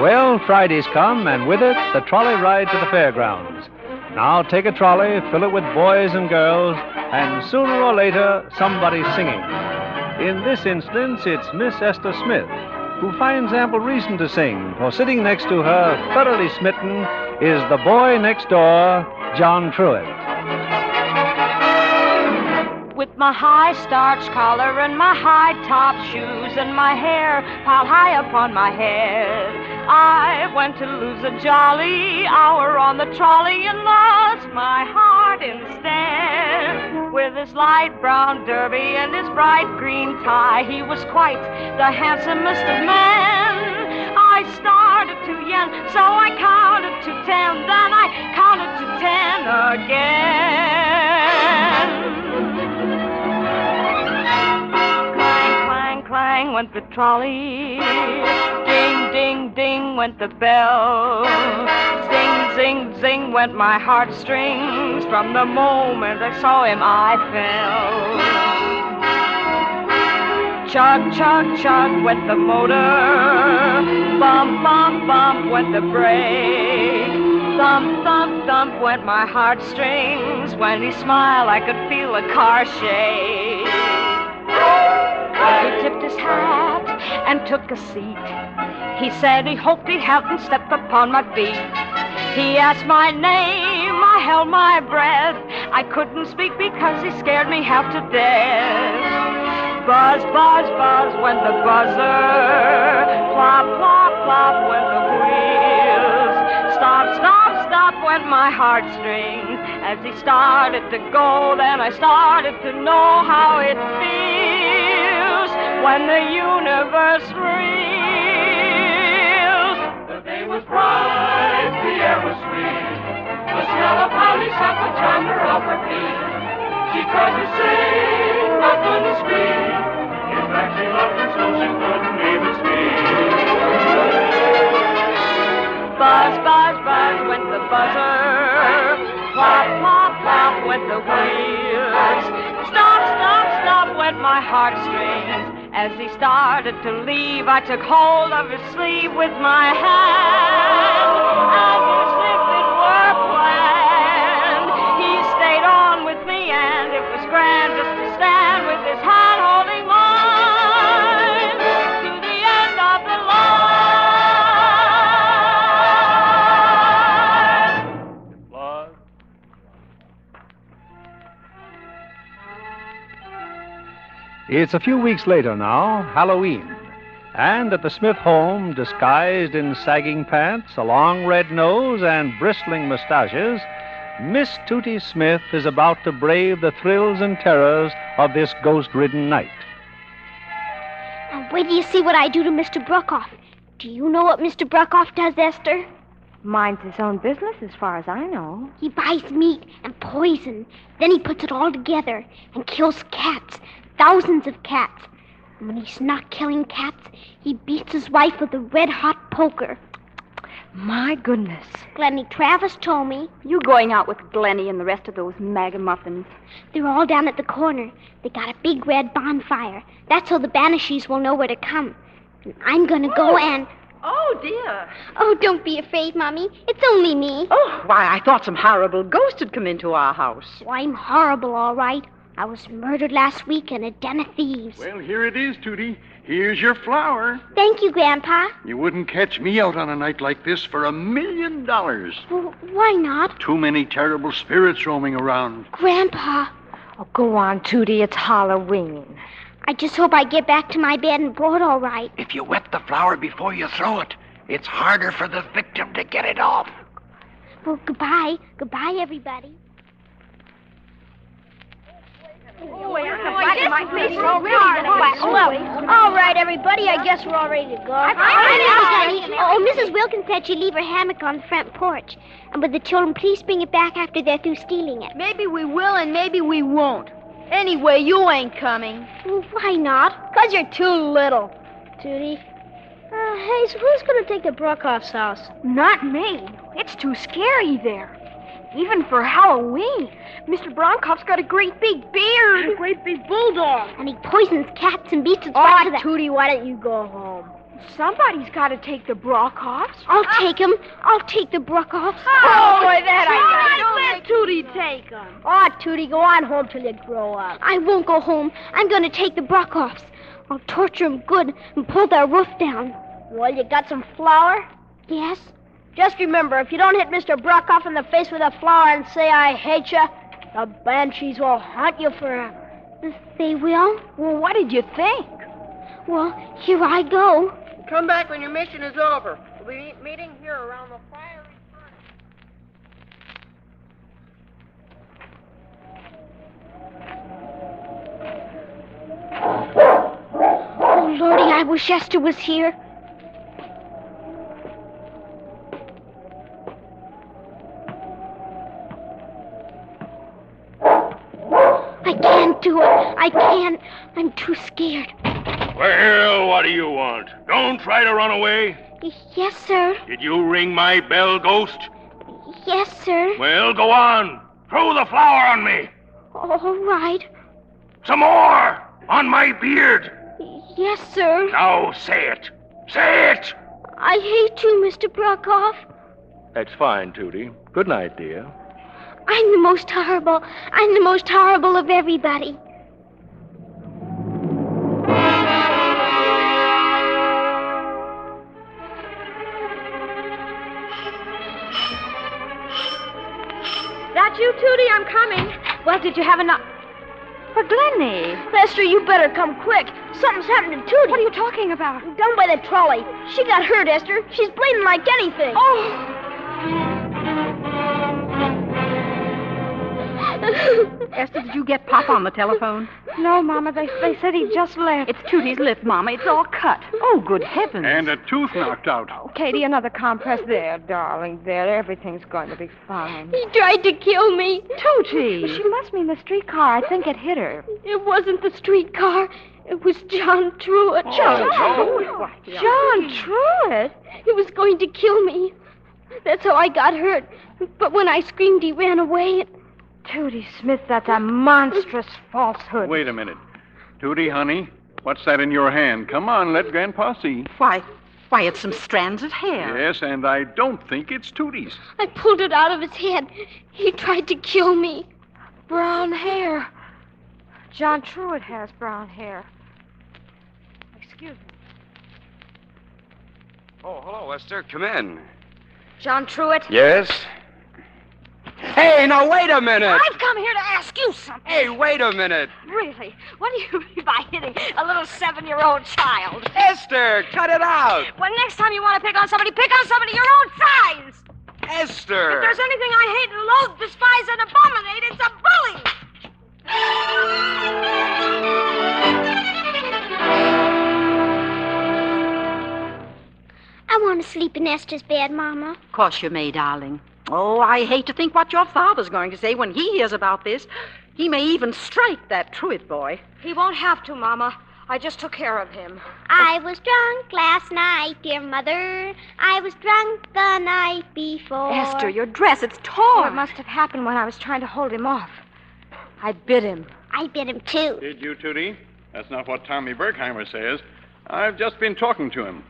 [SPEAKER 2] Well, Friday's come, and with it, the trolley ride to the fairgrounds. Now take a trolley, fill it with boys and girls, and sooner or later, somebody's singing. In this instance, it's Miss Esther Smith, who finds ample reason to sing, for sitting next to her, thoroughly smitten, is the boy next door, John Truitt.
[SPEAKER 5] With my high starch collar and my high top shoes and my hair piled high upon my head, I went to lose a jolly hour on the trolley and lost my heart instead. With his light brown derby and his bright green tie, he was quite the handsomest of men. I started to yen, so I counted to 10, then I counted to 10 again. Clang, clang, clang went the trolley. Ding, ding, ding went the bell. Zing, zing, zing went my heartstrings. From the moment I saw him, I fell. Chug, chug, chug went the motor. Bump, bump, bump went the brake. Thump, thump, thump went my heartstrings. When he smiled, I could feel the car shake. He tipped his hat and took a seat. He said he hoped he hadn't stepped upon my feet. He asked my name, I held my breath. I couldn't speak because he scared me half to death. Buzz, buzz, buzz went the buzzer. Plop, plop, plop went the wheels. Stop, stop, stop went my heartstrings. As he started to go, then I started to know how it feels when the universe reels.
[SPEAKER 12] The day was bright, the air was sweet. The smell of honeysuckle charmed her off her feet. She tried to sing, but couldn't speak. In fact, she loved her so she couldn't even speak.
[SPEAKER 5] Buzz, buzz, buzz went the buzzer. Plop, plop, plop went the wheels. Stop, stop, stop went my heartstrings. As he started to leave, I took hold of his sleeve with my hand. And as if it were planned, he stayed on with me, and it was grand just to stand with his hand holding mine to the end of the line.
[SPEAKER 2] It's a few weeks later now, Halloween. And at the Smith home, disguised in sagging pants, a long red nose, and bristling mustaches, Miss Tootie Smith is about to brave the thrills and terrors of this ghost-ridden night.
[SPEAKER 4] Now, wait till you see what I do to Mr. Brookoff. Do you know what Mr. Brookoff does, Esther?
[SPEAKER 8] Minds his own business as far as I know.
[SPEAKER 4] He buys meat and poison. Then he puts it all together and kills cats, thousands of cats. And when he's not killing cats, he beats his wife with a red-hot poker.
[SPEAKER 8] My goodness.
[SPEAKER 4] Glennie Travis told me.
[SPEAKER 8] You going out with Glennie and the rest of those MAGA muffins?
[SPEAKER 4] They're all down at the corner. They got a big red bonfire. That's so the banshees will know where to come. And I'm going to go and...
[SPEAKER 7] Oh, dear.
[SPEAKER 4] Oh, don't be afraid, Mommy. It's only me.
[SPEAKER 7] Oh, why, I thought some horrible ghost had come into our house.
[SPEAKER 4] Oh, I'm horrible, all right. I was murdered last week in a den of thieves.
[SPEAKER 13] Well, here it is, Tootie. Here's your flower.
[SPEAKER 4] Thank you, Grandpa.
[SPEAKER 13] You wouldn't catch me out on a night like this for $1 million.
[SPEAKER 4] Well, why not?
[SPEAKER 13] Too many terrible spirits roaming around.
[SPEAKER 4] Grandpa.
[SPEAKER 8] Oh, go on, Tootie. It's Halloween.
[SPEAKER 4] I just hope I get back to my bed and board all right.
[SPEAKER 14] If you wet the flower before you throw it, it's harder for the victim to get it off.
[SPEAKER 4] Well, goodbye. Goodbye, everybody.
[SPEAKER 7] All
[SPEAKER 4] right, everybody. I guess we're all ready to go. Oh, Mrs. Wilkins said she'd leave her hammock on the front porch. And with the children, please bring it back after they're through stealing it.
[SPEAKER 15] Maybe we will and maybe we won't. Anyway, you ain't coming.
[SPEAKER 4] Well, why not?
[SPEAKER 15] 'Cause you're too little. Tootie. Hey, so who's going to take the Brookoff's house?
[SPEAKER 8] Not me. It's too scary there. Even for Halloween. Mr. Bronkoff's got a great big beard.
[SPEAKER 15] And a great big bulldog.
[SPEAKER 4] And he poisons cats and beats its wife to the...
[SPEAKER 15] Tootie, why don't you go home?
[SPEAKER 8] Somebody's got to take the Brockoffs.
[SPEAKER 4] I'll take him. I'll take the Brookoffs.
[SPEAKER 15] Oh, boy, that I let Tootie take him. Oh, Tootie, go on home till you grow up.
[SPEAKER 4] I won't go home. I'm going to take the Brookoffs. I'll torture them good and pull their roof down.
[SPEAKER 15] Well, you got some flour?
[SPEAKER 4] Yes.
[SPEAKER 15] Just remember, if you don't hit Mr. Brockoff in the face with a flower and say I hate you, the banshees will haunt you forever.
[SPEAKER 4] They will?
[SPEAKER 15] Well, what did you think?
[SPEAKER 4] Well, here I go.
[SPEAKER 15] Come back when your mission is over. We'll be meeting here around the fiery
[SPEAKER 4] furnace. Oh, Lordy, I wish Esther was here. I can't do it. I can't. I'm too scared.
[SPEAKER 6] Well, what do you want? Don't try to run away.
[SPEAKER 4] Yes, sir.
[SPEAKER 6] Did you ring my bell, ghost?
[SPEAKER 4] Yes, sir.
[SPEAKER 6] Well, go on. Throw the flour on me.
[SPEAKER 4] All right.
[SPEAKER 6] Some more. On my beard.
[SPEAKER 4] Yes, sir.
[SPEAKER 14] Now, say it. Say it!
[SPEAKER 4] I hate you, Mr. Brokoff.
[SPEAKER 16] That's fine, Tootie. Good night, dear.
[SPEAKER 4] I'm the most horrible of everybody.
[SPEAKER 8] That you, Tootie? I'm coming. Well, did you have enough? For Glennie.
[SPEAKER 15] Lester, you better come quick. Something's happened to Tootie.
[SPEAKER 8] What are you talking about?
[SPEAKER 15] Down by the trolley. She got hurt, Esther. She's bleeding like anything.
[SPEAKER 8] Oh! Esther, did you get Pop on the telephone?
[SPEAKER 11] No, Mama. They said he just left.
[SPEAKER 8] It's Tootie's lip, Mama. It's all cut. Oh, good heavens.
[SPEAKER 13] And a tooth knocked out.
[SPEAKER 11] Oh, Katie, another compress. There, darling. There. Everything's going to be fine.
[SPEAKER 4] He tried to kill me.
[SPEAKER 8] Tootie!
[SPEAKER 11] She must mean the streetcar. I think it hit her.
[SPEAKER 4] It wasn't the streetcar. It was John Truitt.
[SPEAKER 11] John Truitt?
[SPEAKER 4] He was going to kill me. That's how I got hurt. But when I screamed, he ran away.
[SPEAKER 11] Tootie Smith, that's a monstrous falsehood.
[SPEAKER 13] Wait a minute. Tootie, honey, what's that in your hand? Come on, let Grandpa see.
[SPEAKER 7] Why, it's some strands of hair.
[SPEAKER 13] Yes, and I don't think it's Tootie's.
[SPEAKER 4] I pulled it out of his head. He tried to kill me.
[SPEAKER 11] Brown hair. John Truitt has brown hair. Excuse me.
[SPEAKER 10] Oh, hello, Esther. Come in.
[SPEAKER 8] John Truitt?
[SPEAKER 10] Yes? Hey, now, wait a minute.
[SPEAKER 8] I've come here to ask you something.
[SPEAKER 10] Hey, wait a minute.
[SPEAKER 8] Really? What do you mean by hitting a little 7-year-old child?
[SPEAKER 10] Esther, cut it out.
[SPEAKER 8] Well, next time you want to pick on somebody your own size.
[SPEAKER 10] Esther.
[SPEAKER 8] If there's anything I hate and loathe, despise, and abominate, it's a bully.
[SPEAKER 4] I want to sleep in Esther's bed, Mama.
[SPEAKER 7] Of course you may, darling. Oh, I hate to think what your father's going to say when he hears about this. He may even strike that Truitt boy.
[SPEAKER 8] He won't have to, Mama. I just took care of him.
[SPEAKER 4] I was drunk last night, dear Mother. I was drunk the night before.
[SPEAKER 11] Esther, your dress, it's torn. Oh, it must have happened when I was trying to hold him off. I bit him.
[SPEAKER 4] I bit him, too.
[SPEAKER 13] Did you, Tootie? That's not what Tommy Berkheimer says. I've just been talking to him.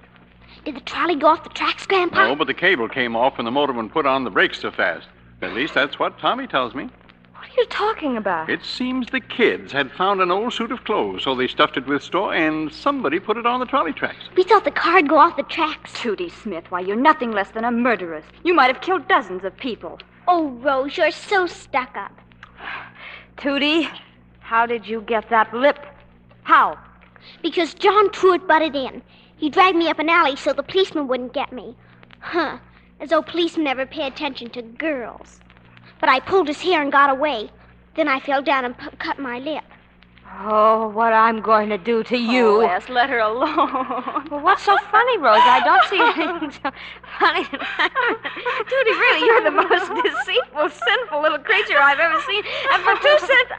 [SPEAKER 4] Did the trolley go off the tracks, Grandpa?
[SPEAKER 13] No, but the cable came off and the motorman put on the brakes too fast. At least that's what Tommy tells me.
[SPEAKER 11] What are you talking about?
[SPEAKER 13] It seems the kids had found an old suit of clothes, so they stuffed it with straw, and somebody put it on the trolley tracks.
[SPEAKER 4] We thought the car'd go off the tracks.
[SPEAKER 8] Tootie Smith, why, you're nothing less than a murderess. You might have killed dozens of people.
[SPEAKER 4] Oh, Rose, you're so stuck up.
[SPEAKER 11] Tootie, how did you get that lip? How?
[SPEAKER 4] Because John Truitt butted in. He dragged me up an alley so the policeman wouldn't get me. Huh. As though policemen never pay attention to girls. But I pulled his hair and got away. Then I fell down and cut my lip.
[SPEAKER 11] Oh, what I'm going to do to you.
[SPEAKER 8] Oh, yes, let her alone.
[SPEAKER 11] Well, what's so funny, Rose? I don't see anything so funny.
[SPEAKER 8] Tootie, really, you're the most deceitful, sinful little creature I've ever seen. And for 2 cents...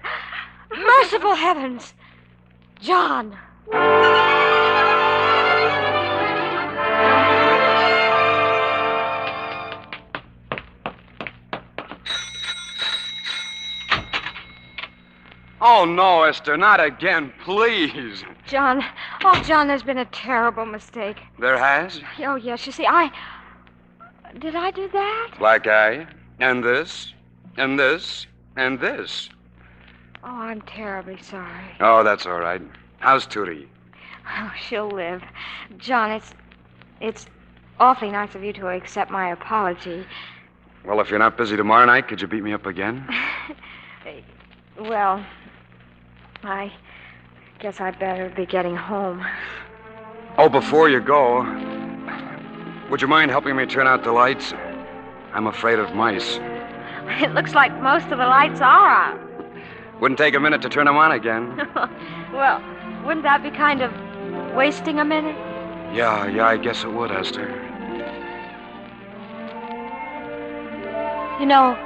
[SPEAKER 11] Merciful heavens. John.
[SPEAKER 10] Oh, no, Esther, not again, please.
[SPEAKER 11] John, there's been a terrible mistake.
[SPEAKER 10] There has?
[SPEAKER 11] Oh, yes, you see, Did I do that?
[SPEAKER 10] Black eye, and this, and this, and this.
[SPEAKER 11] Oh, I'm terribly sorry.
[SPEAKER 10] Oh, that's all right. How's Tootie?
[SPEAKER 11] Oh, she'll live. John, it's awfully nice of you to accept my apology.
[SPEAKER 10] Well, if you're not busy tomorrow night, could you beat me up again?
[SPEAKER 11] Well, I guess I'd better be getting home.
[SPEAKER 10] Oh, before you go, would you mind helping me turn out the lights? I'm afraid of mice.
[SPEAKER 11] It looks like most of the lights are out.
[SPEAKER 10] Wouldn't take a minute to turn them on again.
[SPEAKER 11] Well, wouldn't that be kind of wasting a minute?
[SPEAKER 10] Yeah, I guess it would, Esther.
[SPEAKER 11] You know,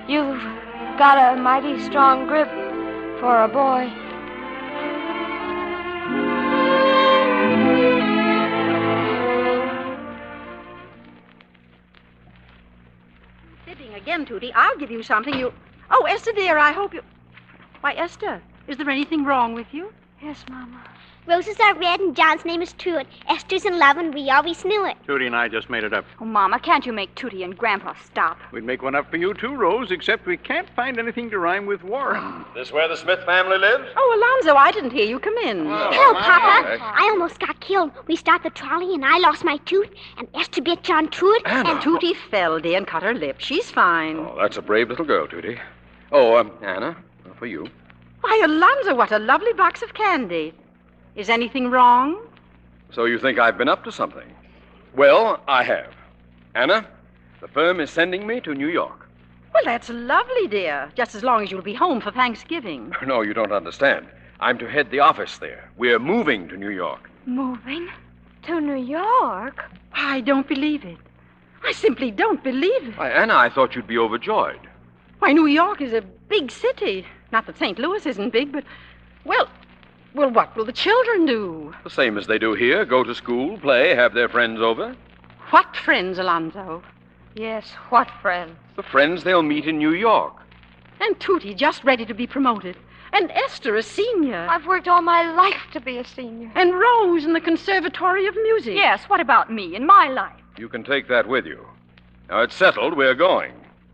[SPEAKER 11] you've got a mighty strong grip for a boy.
[SPEAKER 7] Fibbing again, Tootie. I'll give you something you... Oh, Esther, dear, I hope you... Why, Esther, is there anything wrong with you?
[SPEAKER 11] Yes, Mama.
[SPEAKER 4] Roses are red and John's name is Truett. Esther's in love and we always knew it.
[SPEAKER 13] Judy and I just made it up.
[SPEAKER 8] Oh, Mama, can't you make Tootie and Grandpa stop?
[SPEAKER 13] We'd make one up for you, too, Rose, except we can't find anything to rhyme with Warren.
[SPEAKER 6] This where the Smith family lives?
[SPEAKER 7] Oh, Alonzo, I didn't hear you. Come in.
[SPEAKER 4] Hello, Papa. I almost got killed. We stopped the trolley and I lost my tooth. And Esther bit John Truett.
[SPEAKER 6] Anna.
[SPEAKER 7] And Tootie fell, dear, and cut her lip. She's fine.
[SPEAKER 6] Oh, that's a brave little girl, Judy. Oh, Anna, for you.
[SPEAKER 7] Why, Alonzo, what a lovely box of candy. Is anything wrong?
[SPEAKER 6] So you think I've been up to something? Well, I have. Anna, the firm is sending me to New York.
[SPEAKER 7] Well, that's lovely, dear. Just as long as you'll be home for Thanksgiving.
[SPEAKER 6] No, you don't understand. I'm to head the office there. We're moving to New York.
[SPEAKER 8] Moving? To New York?
[SPEAKER 7] I don't believe it. I simply don't believe it.
[SPEAKER 6] Why, Anna, I thought you'd be overjoyed.
[SPEAKER 7] Why, New York is a big city. Not that St. Louis isn't big, but, well, what will the children do?
[SPEAKER 6] The same as they do here. Go to school, play, have their friends over.
[SPEAKER 7] What friends, Alonzo?
[SPEAKER 8] Yes, what friends?
[SPEAKER 6] The friends they'll meet in New York.
[SPEAKER 7] And Tootie just ready to be promoted. And Esther a senior.
[SPEAKER 8] I've worked all my life to be a senior.
[SPEAKER 7] And Rose in the Conservatory of Music.
[SPEAKER 8] Yes, what about me in my life?
[SPEAKER 6] You can take that with you. Now, it's settled. We're going.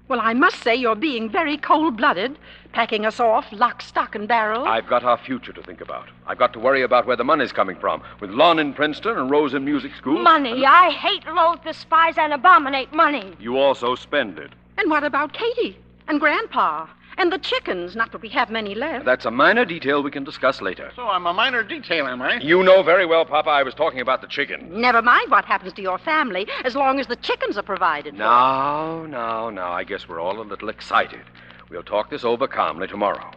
[SPEAKER 7] Well, I must say you're being very cold-blooded, packing us off lock, stock, and barrel.
[SPEAKER 6] I've got our future to think about. I've got to worry about where the money's coming from, with Lon in Princeton and Rose in music school.
[SPEAKER 15] Money. I hate, loathe, despise, and abominate money.
[SPEAKER 6] You also spend it.
[SPEAKER 7] And what about Katie and Grandpa and the chickens? Not that we have many left.
[SPEAKER 6] That's a minor detail we can discuss later.
[SPEAKER 13] So I'm a minor detail, am I?
[SPEAKER 6] You know very well, Papa, I was talking about the chickens.
[SPEAKER 7] Never mind what happens to your family, as long as the chickens are provided for.
[SPEAKER 6] Now, I guess we're all a little excited. We'll talk this over calmly tomorrow.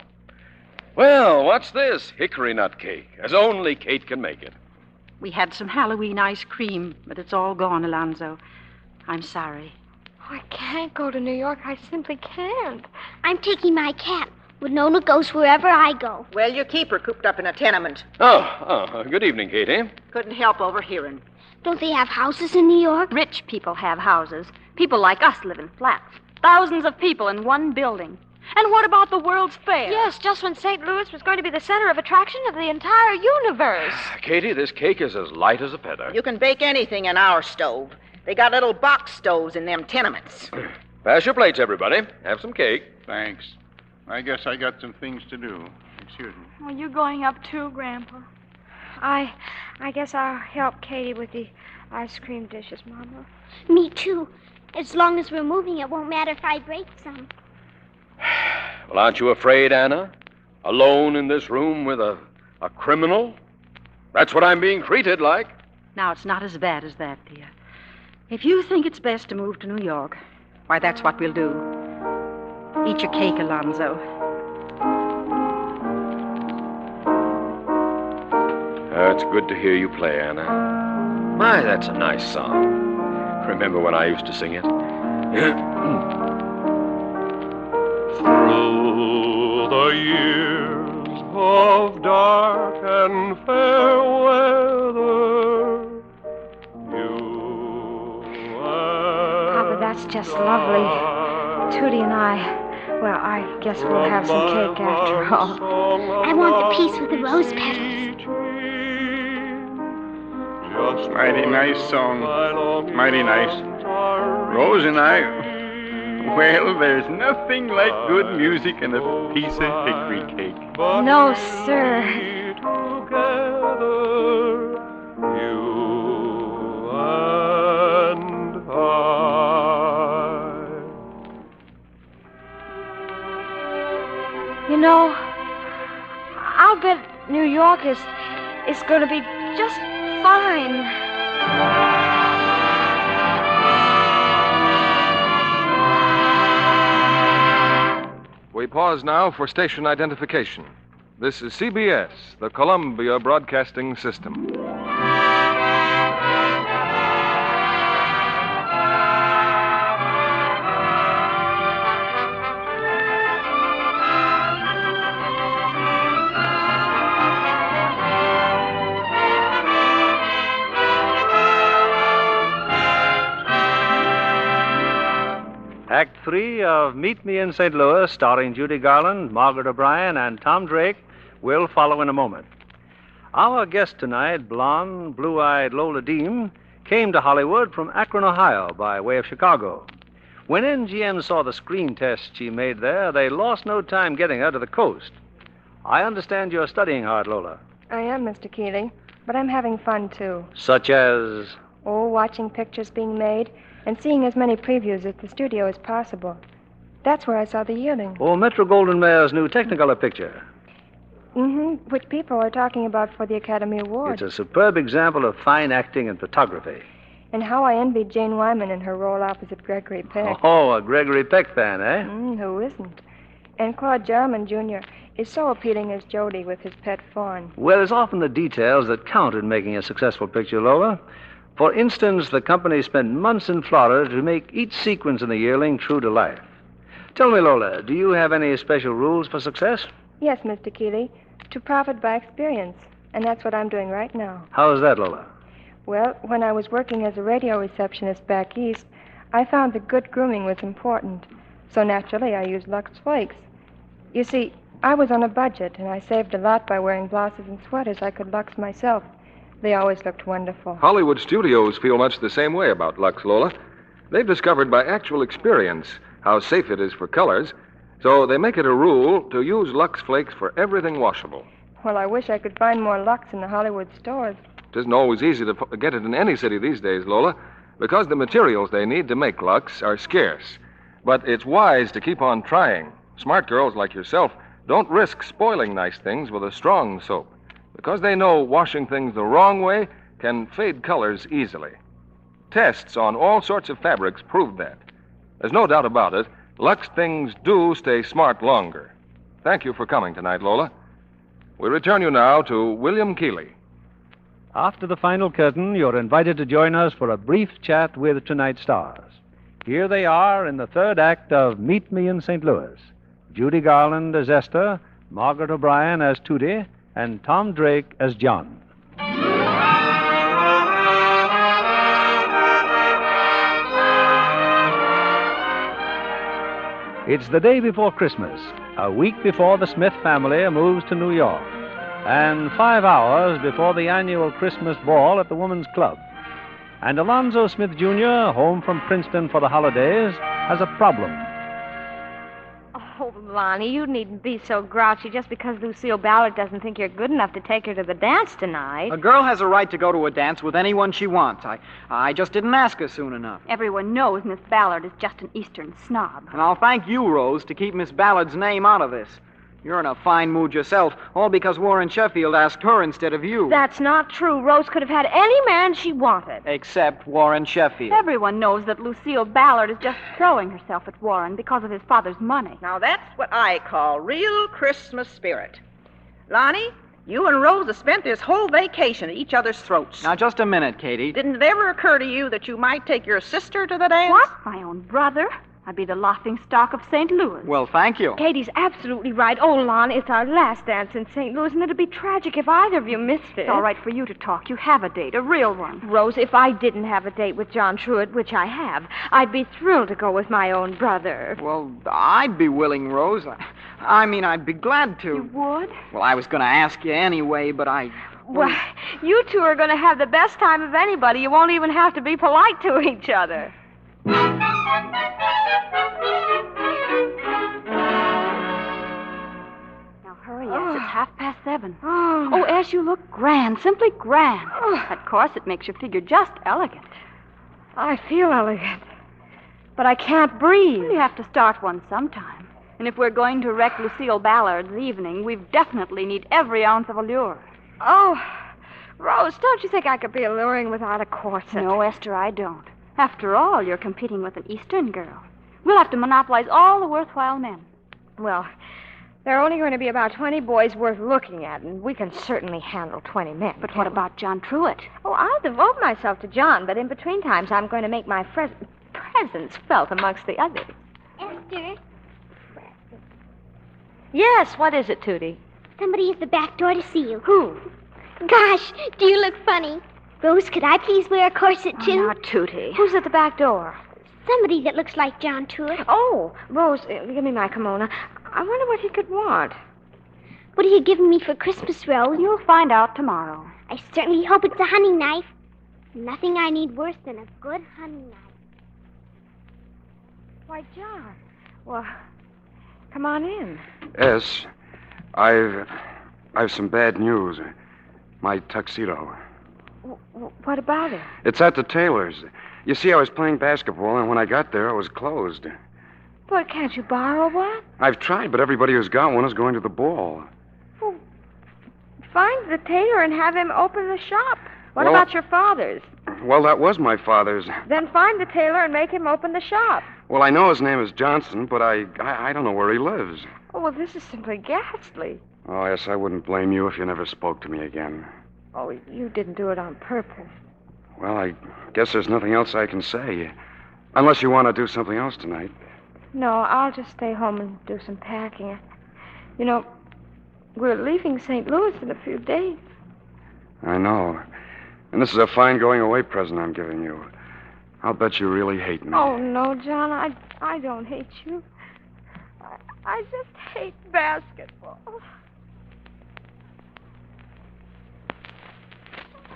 [SPEAKER 6] Well, what's this? Hickory nut cake, as only Kate can make it.
[SPEAKER 7] We had some Halloween ice cream, but it's all gone, Alonzo. I'm sorry.
[SPEAKER 8] I can't go to New York. I simply can't.
[SPEAKER 4] I'm taking my cat. Winona goes wherever I go.
[SPEAKER 7] Well, you keep her cooped up in a tenement.
[SPEAKER 6] Oh, good evening, Katie.
[SPEAKER 7] Couldn't help overhearing.
[SPEAKER 4] Don't they have houses in New York?
[SPEAKER 8] Rich people have houses. People like us live in flats. Thousands of people in one building. And what about the World's Fair?
[SPEAKER 15] Yes, just when St. Louis was going to be the center of attraction of the entire universe.
[SPEAKER 6] Katie, this cake is as light as a feather.
[SPEAKER 7] You can bake anything in our stove. They got little box stoves in them tenements.
[SPEAKER 6] Pass your plates, everybody. Have some cake.
[SPEAKER 13] Thanks. I guess I got some things to do. Excuse me.
[SPEAKER 8] Are you going up too, Grandpa?
[SPEAKER 15] I guess I'll help Katie with the ice cream dishes, Mama.
[SPEAKER 4] Me too. As long as we're moving, it won't matter if I break some.
[SPEAKER 6] Well, aren't you afraid, Anna? Alone in this room with a criminal? That's what I'm being treated like.
[SPEAKER 7] Now, it's not as bad as that, dear. If you think it's best to move to New York, why, that's what we'll do. Eat your cake, Alonzo.
[SPEAKER 6] It's good to hear you play, Anna. My, that's a nice song. Remember when I used to sing it?
[SPEAKER 12] Through the years of dark and fair weather,
[SPEAKER 15] Papa, that's just lovely. Tootie and well, I guess we'll have some cake after all.
[SPEAKER 4] I want the piece with the rose petals.
[SPEAKER 13] Mighty nice song. Mighty nice. Rose and I, well, there's nothing like good music and a piece of hickory cake.
[SPEAKER 15] No, sir. You know, I'll bet New York is going to be just fine.
[SPEAKER 1] We pause now for station identification. This is CBS, the Columbia Broadcasting System.
[SPEAKER 2] Act 3 of Meet Me in St. Louis, starring Judy Garland, Margaret O'Brien, and Tom Drake, will follow in a moment. Our guest tonight, blonde, blue-eyed Lola Deem, came to Hollywood from Akron, Ohio, by way of Chicago. When NGN saw the screen test she made there, they lost no time getting her to the coast. I understand you're studying hard, Lola.
[SPEAKER 17] I am, Mr. Keeley, but I'm having fun, too.
[SPEAKER 2] Such as?
[SPEAKER 17] Oh, watching pictures being made and seeing as many previews at the studio as possible. That's where I saw the yielding.
[SPEAKER 2] Oh, Metro-Goldwyn-Mayer's new Technicolor picture.
[SPEAKER 17] Mm-hmm, which people are talking about for the Academy Award.
[SPEAKER 2] It's a superb example of fine acting and photography.
[SPEAKER 17] And how I envied Jane Wyman in her role opposite Gregory Peck.
[SPEAKER 2] Oh, a Gregory Peck fan, eh?
[SPEAKER 17] Who isn't? And Claude Jarman, Jr. is so appealing as Jody with his pet fawn.
[SPEAKER 2] Well, it's often the details that count in making a successful picture, Lola. For instance, the company spent months in Florida to make each sequence in the yearling true to life. Tell me, Lola, do you have any special rules for success?
[SPEAKER 17] Yes, Mr. Keeley. To profit by experience. And that's what I'm doing right now.
[SPEAKER 2] How's that, Lola?
[SPEAKER 17] Well, when I was working as a radio receptionist back east, I found that good grooming was important. So naturally, I used Lux Flakes. You see, I was on a budget, and I saved a lot by wearing blouses and sweaters I could Lux myself. They always looked wonderful.
[SPEAKER 1] Hollywood studios feel much the same way about Lux, Lola. They've discovered by actual experience how safe it is for colors, so they make it a rule to use Lux Flakes for everything washable.
[SPEAKER 17] Well, I wish I could find more Lux in the Hollywood stores.
[SPEAKER 1] It isn't always easy to get it in any city these days, Lola, because the materials they need to make Lux are scarce. But it's wise to keep on trying. Smart girls like yourself don't risk spoiling nice things with a strong soap, because they know washing things the wrong way can fade colors easily. Tests on all sorts of fabrics proved that. There's no doubt about it. Lux things do stay smart longer. Thank you for coming tonight, Lola. We return you now to William Keeley.
[SPEAKER 2] After the final curtain, you're invited to join us for a brief chat with tonight's stars. Here they are in the third act of Meet Me in St. Louis. Judy Garland as Esther, Margaret O'Brien as Tootie, and Tom Drake as John. It's the day before Christmas, a week before the Smith family moves to New York, and 5 hours before the annual Christmas ball at the Women's Club. And Alonzo Smith, Jr., home from Princeton for the holidays, has a problem.
[SPEAKER 15] Oh, Lonnie, you needn't be so grouchy just because Lucille Ballard doesn't think you're good enough to take her to the dance tonight.
[SPEAKER 18] A girl has a right to go to a dance with anyone she wants. I just didn't ask her soon enough.
[SPEAKER 8] Everyone knows Miss Ballard is just an Eastern snob.
[SPEAKER 18] And I'll thank you, Rose, to keep Miss Ballard's name out of this. You're in a fine mood yourself, all because Warren Sheffield asked her instead of you.
[SPEAKER 15] That's not true. Rose could have had any man she wanted.
[SPEAKER 18] Except Warren Sheffield.
[SPEAKER 8] Everyone knows that Lucille Ballard is just throwing herself at Warren because of his father's money.
[SPEAKER 19] Now, that's what I call real Christmas spirit. Lonnie, you and Rose have spent this whole vacation at each other's throats.
[SPEAKER 18] Now, just a minute, Katie.
[SPEAKER 19] Didn't it ever occur to you that you might take your sister to the dance?
[SPEAKER 8] What? My own brother? I'd be the laughing stock of St. Louis.
[SPEAKER 18] Well, thank you.
[SPEAKER 15] Katie's absolutely right. Oh, Lon, it's our last dance in St. Louis, and it'd be tragic if either of you missed it.
[SPEAKER 8] It's all right for you to talk. You have a date, a real one.
[SPEAKER 15] Rose, if I didn't have a date with John Truitt, which I have, I'd be thrilled to go with my own brother.
[SPEAKER 18] Well, I'd be willing, Rose. I mean, I'd be glad to.
[SPEAKER 15] You would?
[SPEAKER 18] Well, I was going to ask you anyway, but
[SPEAKER 15] Well, you two are going to have the best time of anybody. You won't even have to be polite to each other.
[SPEAKER 8] Hurry, yes, it's 7:30. Oh, Ash, you look grand, simply grand. That corset makes you figure just elegant.
[SPEAKER 15] I feel elegant, but I can't breathe.
[SPEAKER 8] Well, you have to start one sometime. And if we're going to wreck Lucille Ballard's evening, we definitely need every ounce of allure.
[SPEAKER 15] Oh, Rose, don't you think I could be alluring without a corset?
[SPEAKER 8] No, Esther, I don't. After all, you're competing with an Eastern girl. We'll have to monopolize all the worthwhile men.
[SPEAKER 15] Well, there are only going to be about 20 boys worth looking at, and we can certainly handle 20 men.
[SPEAKER 8] But what about John Truitt?
[SPEAKER 15] Oh, I'll devote myself to John, but in between times I'm going to make my presence felt amongst the others.
[SPEAKER 4] Esther?
[SPEAKER 15] Yes, what is it, Tootie?
[SPEAKER 4] Somebody at the back door to see you.
[SPEAKER 15] Who?
[SPEAKER 4] Gosh, do you look funny? Rose, could I please wear a corset, too?
[SPEAKER 15] Oh, now, Tootie. Who's at the back door?
[SPEAKER 4] Somebody that looks like John Truitt.
[SPEAKER 15] Oh, Rose, give me my kimono. I wonder what he could want.
[SPEAKER 4] What are you giving me for Christmas, Rose?
[SPEAKER 8] You'll find out tomorrow.
[SPEAKER 4] I certainly hope it's a hunting knife. Nothing I need worse than a good hunting knife.
[SPEAKER 17] Why, John. Well, come on in.
[SPEAKER 10] S, I've some bad news. My tuxedo.
[SPEAKER 17] What about it?
[SPEAKER 10] It's at the tailor's. You see, I was playing basketball, and when I got there, it was closed.
[SPEAKER 17] But can't you borrow one?
[SPEAKER 10] I've tried, but everybody who's got one is going to the ball.
[SPEAKER 17] Well, find the tailor and have him open the shop. What
[SPEAKER 10] Well-
[SPEAKER 17] about your father's?
[SPEAKER 10] Well, that was my father's.
[SPEAKER 17] Then find the tailor and make him open the shop.
[SPEAKER 10] Well, I know his name is Johnson, but I don't know where he lives.
[SPEAKER 17] Oh, well, this is simply ghastly.
[SPEAKER 10] Oh, yes, I wouldn't blame you if you never spoke to me again.
[SPEAKER 17] Oh, you didn't do it on purpose.
[SPEAKER 10] Well, I guess there's nothing else I can say. Unless you want to do something else tonight.
[SPEAKER 17] No, I'll just stay home and do some packing. You know, we're leaving St. Louis in a few days.
[SPEAKER 10] I know. And this is a fine going-away present I'm giving you. I'll bet you really hate me.
[SPEAKER 17] Oh, no, John, I don't hate you. I just hate basketball.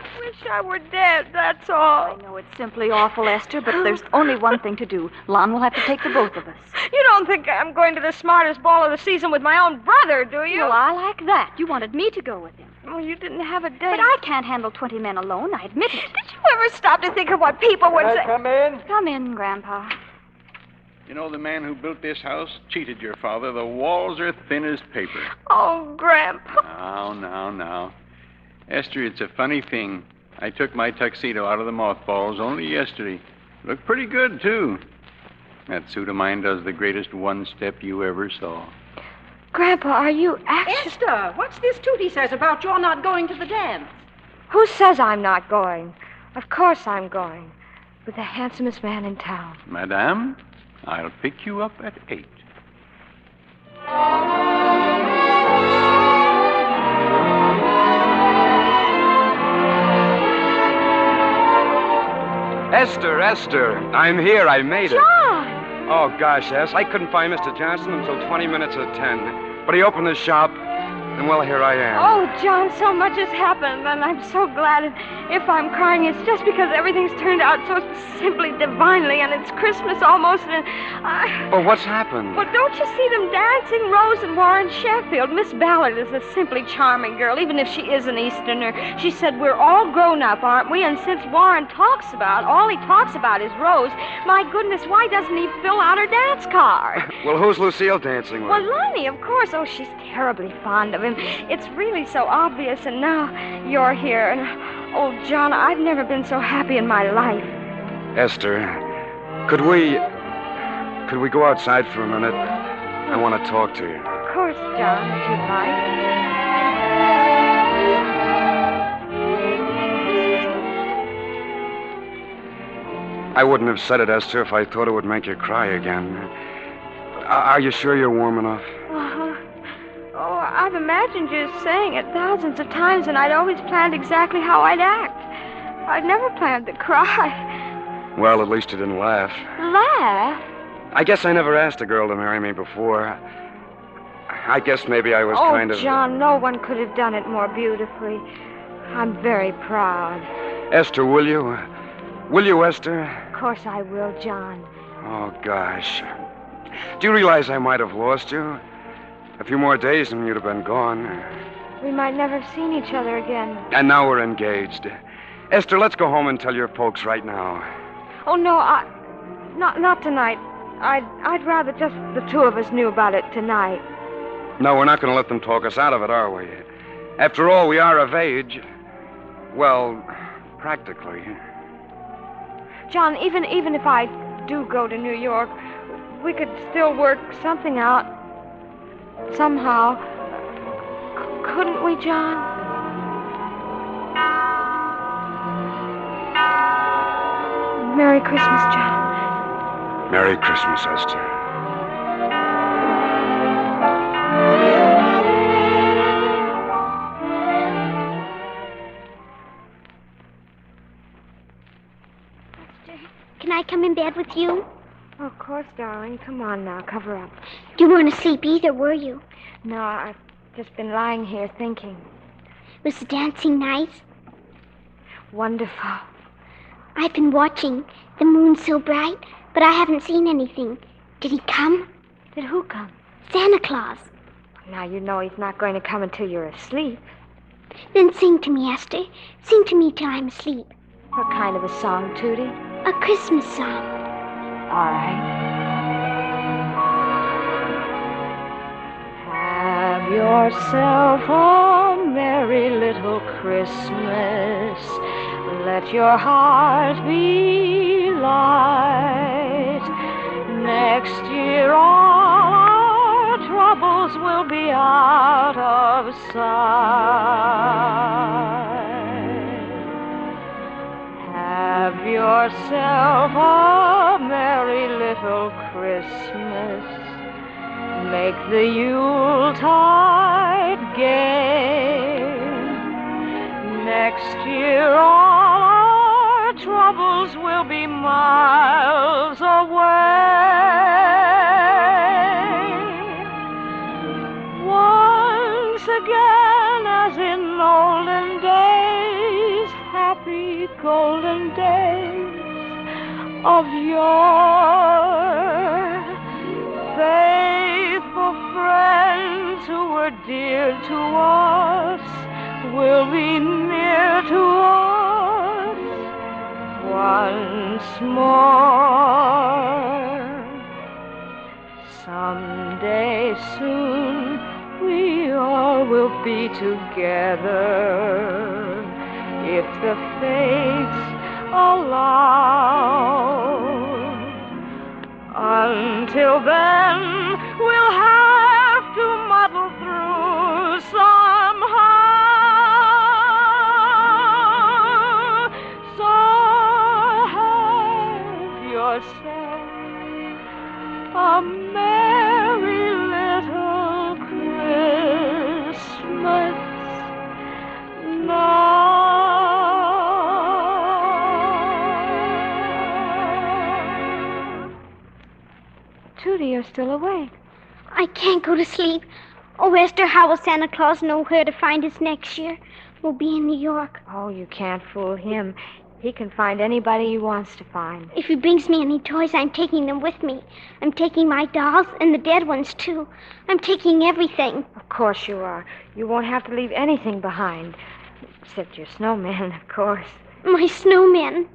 [SPEAKER 17] I wish I were dead, that's all.
[SPEAKER 8] I know it's simply awful, Esther, but there's only one thing to do. Lon will have to take the both of us.
[SPEAKER 15] You don't think I'm going to the smartest ball of the season with my own brother, do you?
[SPEAKER 8] Well, I like that. You wanted me to go with him.
[SPEAKER 17] Well, you didn't have a date.
[SPEAKER 8] But I can't handle 20 men alone, I admit it.
[SPEAKER 15] Did you ever stop to think of what people would say?
[SPEAKER 18] Come in?
[SPEAKER 8] Come in, Grandpa.
[SPEAKER 13] You know, the man who built this house cheated your father. The walls are thin as paper.
[SPEAKER 15] Oh, Grandpa.
[SPEAKER 13] Now. Esther, it's a funny thing. I took my tuxedo out of the mothballs only yesterday. Looked pretty good, too. That suit of mine does the greatest one-step you ever saw.
[SPEAKER 17] Grandpa, are you actually...
[SPEAKER 19] Esther, what's this Tootie says about your not going to the dance?
[SPEAKER 17] Who says I'm not going? Of course I'm going. With the handsomest man in town.
[SPEAKER 13] Madame, I'll pick you up at 8.
[SPEAKER 10] Esther, I'm here. I made it.
[SPEAKER 17] John!
[SPEAKER 10] Oh, gosh, yes. I couldn't find Mr. Johnson until 20 minutes of 10. But he opened the shop, and, well, here I am.
[SPEAKER 17] Oh, John, so much has happened, and I'm so glad. And if I'm crying, it's just because everything's turned out so simply divinely, and it's Christmas almost, and
[SPEAKER 10] Well, what's happened?
[SPEAKER 17] Well, don't you see them dancing, Rose and Warren Sheffield? Miss Ballard is a simply charming girl, even if she is an Easterner. She said, we're all grown up, aren't we? And since Warren all he talks about is Rose, my goodness, why doesn't he fill out her dance card?
[SPEAKER 10] Well, who's Lucille dancing with?
[SPEAKER 17] Well, Lonnie, of course. Oh, she's terribly fond of him. It's really so obvious, and now you're here, and... Oh, John, I've never been so happy in my life.
[SPEAKER 10] Esther, could we go outside for a minute? I want to talk to you.
[SPEAKER 17] Of course, John, if you'd like.
[SPEAKER 10] I wouldn't have said it, Esther, if I thought it would make you cry again. Are you sure you're warm enough?
[SPEAKER 17] Oh, I've imagined you saying it thousands of times, and I'd always planned exactly how I'd act. I'd never planned to cry.
[SPEAKER 10] Well, at least you didn't laugh.
[SPEAKER 17] Laugh?
[SPEAKER 10] I guess I never asked a girl to marry me before. I guess maybe I was kind of...
[SPEAKER 17] Oh, John, no one could have done it more beautifully. I'm very proud.
[SPEAKER 10] Esther, will you? Will you, Esther?
[SPEAKER 17] Of course I will, John.
[SPEAKER 10] Oh, gosh. Do you realize I might have lost you? A few more days and you'd have been gone.
[SPEAKER 17] We might never have seen each other again.
[SPEAKER 10] And now we're engaged. Esther, let's go home and tell your folks right now.
[SPEAKER 17] Oh, no, not tonight. I'd rather just the two of us knew about it tonight.
[SPEAKER 10] No, we're not going to let them talk us out of it, are we? After all, we are of age. Well, practically.
[SPEAKER 17] John, even if I do go to New York, we could still work something out. Somehow. Couldn't we, John? Merry Christmas, John.
[SPEAKER 10] Merry Christmas, Esther.
[SPEAKER 4] Can I come in bed with you?
[SPEAKER 17] Oh, of course, darling. Come on now. Cover up.
[SPEAKER 4] You weren't asleep either, were you?
[SPEAKER 17] No, I
[SPEAKER 15] Just been lying here thinking.
[SPEAKER 4] Was the dancing nice?
[SPEAKER 15] Wonderful.
[SPEAKER 4] I've been watching. The moon's so bright, but I haven't seen anything. Did he come?
[SPEAKER 15] Did who come?
[SPEAKER 4] Santa Claus.
[SPEAKER 15] Now you know he's not going to come until you're asleep.
[SPEAKER 4] Then sing to me, Esther. Sing to me till I'm asleep.
[SPEAKER 15] What kind of a song, Tootie?
[SPEAKER 4] A Christmas song.
[SPEAKER 15] All right. Have yourself a merry little Christmas. Let your heart be light. Next year all our troubles will be out of sight. Have yourself a merry little Christmas. Make the Yuletide gay. Next year all our troubles will be miles away. Once again, as in olden days, happy golden days of yore, faithful friends who were dear to us will be near to us once more. Someday soon we all will be together if the fates allow. Until then, we'll have to muddle through somehow. So have yourself a merry little Christmas now. Tootie, you're still awake.
[SPEAKER 4] I can't go to sleep. Oh, Esther, how will Santa Claus know where to find us next year? We'll be in New York.
[SPEAKER 15] Oh, you can't fool him. He can find anybody he wants to find.
[SPEAKER 4] If he brings me any toys, I'm taking them with me. I'm taking my dolls and the dead ones, too. I'm taking everything.
[SPEAKER 15] Of course you are. You won't have to leave anything behind. Except your snowmen, of course.
[SPEAKER 4] My snowmen.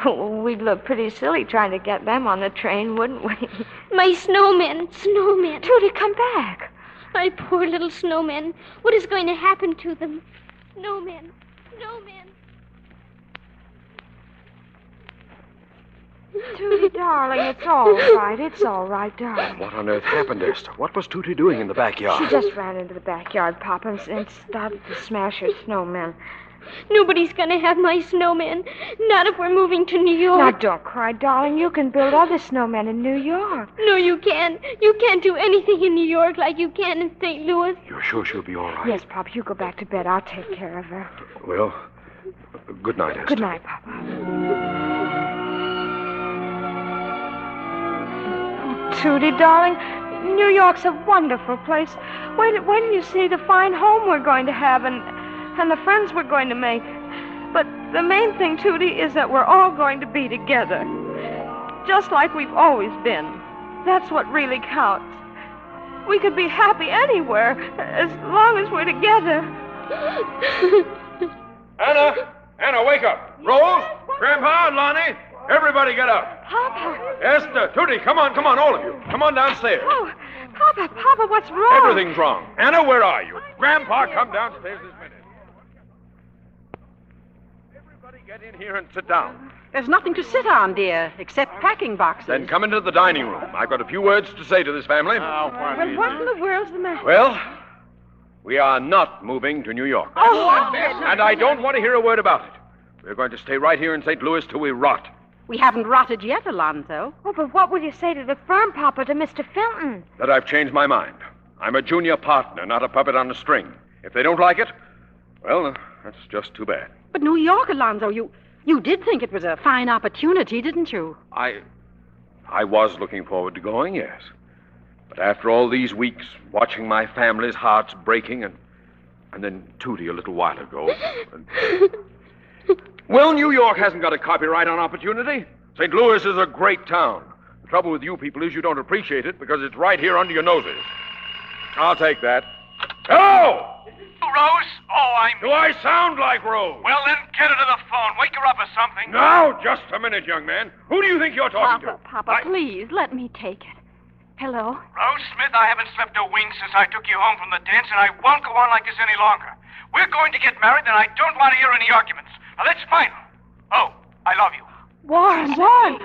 [SPEAKER 15] Oh, we'd look pretty silly trying to get them on the train, wouldn't we?
[SPEAKER 4] My snowmen. Snowmen.
[SPEAKER 15] Judy, come back.
[SPEAKER 4] My poor little snowmen. What is going to happen to them? Snowmen. Snowmen.
[SPEAKER 15] Judy, darling, it's all right. It's all right, darling.
[SPEAKER 6] What on earth happened, Esther? What was Tootie doing in the backyard?
[SPEAKER 15] She just ran into the backyard, Papa, and started to smash her snowmen.
[SPEAKER 4] Nobody's going to have my snowmen. Not if we're moving to New York.
[SPEAKER 15] Now, don't cry, darling. You can build other snowmen in New York.
[SPEAKER 4] No, you can't. You can't do anything in New York like you can in St. Louis.
[SPEAKER 6] You're sure she'll be all right?
[SPEAKER 15] Yes, Papa. You go back to bed. I'll take care of her.
[SPEAKER 6] Well, good night, Esther.
[SPEAKER 15] Good night, Papa. Tootie, darling, New York's a wonderful place. When do you see the fine home we're going to have and the friends we're going to make? But the main thing, Tootie, is that we're all going to be together. Just like we've always been. That's what really counts. We could be happy anywhere as long as we're together.
[SPEAKER 6] Anna, wake up. Rose, Grandpa, Lonnie, everybody get up.
[SPEAKER 15] Papa.
[SPEAKER 6] Esther, Tootie, come on, all of you. Come on downstairs.
[SPEAKER 15] Oh, Papa, what's wrong?
[SPEAKER 6] Everything's wrong. Anna, where are you? Grandpa, come downstairs this minute. Everybody get in here and sit down.
[SPEAKER 19] There's nothing to sit on, dear, except packing boxes.
[SPEAKER 6] Then come into the dining room. I've got a few words to say to this family.
[SPEAKER 15] Well, what in the world's the matter?
[SPEAKER 6] Well, we are not moving to New York.
[SPEAKER 15] Oh,
[SPEAKER 6] and I don't want to hear a word about it. We're going to stay right here in St. Louis till we rot.
[SPEAKER 19] We haven't rotted yet, Alonzo.
[SPEAKER 15] Oh, but what will you say to the firm, Papa, to Mr. Felton?
[SPEAKER 6] That I've changed my mind. I'm a junior partner, not a puppet on a string. If they don't like it, well, that's just too bad.
[SPEAKER 19] But New York, Alonzo, you did think it was a fine opportunity, didn't you?
[SPEAKER 6] I was looking forward to going, yes. But after all these weeks, watching my family's hearts breaking, and then Tootie a little while ago. Well, New York hasn't got a copyright on opportunity. St. Louis is a great town. The trouble with you people is you don't appreciate it because it's right here under your noses. I'll take that. Hello!
[SPEAKER 9] Rose? Oh,
[SPEAKER 6] Do I sound like Rose?
[SPEAKER 9] Well, then get her to the phone. Wake her up or something.
[SPEAKER 6] Now, just a minute, young man. Who do you think you're talking to?
[SPEAKER 7] Papa, please, let me take it. Hello?
[SPEAKER 9] Rose Smith, I haven't slept a wink since I took you home from the dance, and I won't go on like this any longer. We're going to get married, and I don't want to hear any arguments. Now, that's final. Oh, I love you.
[SPEAKER 7] Warren,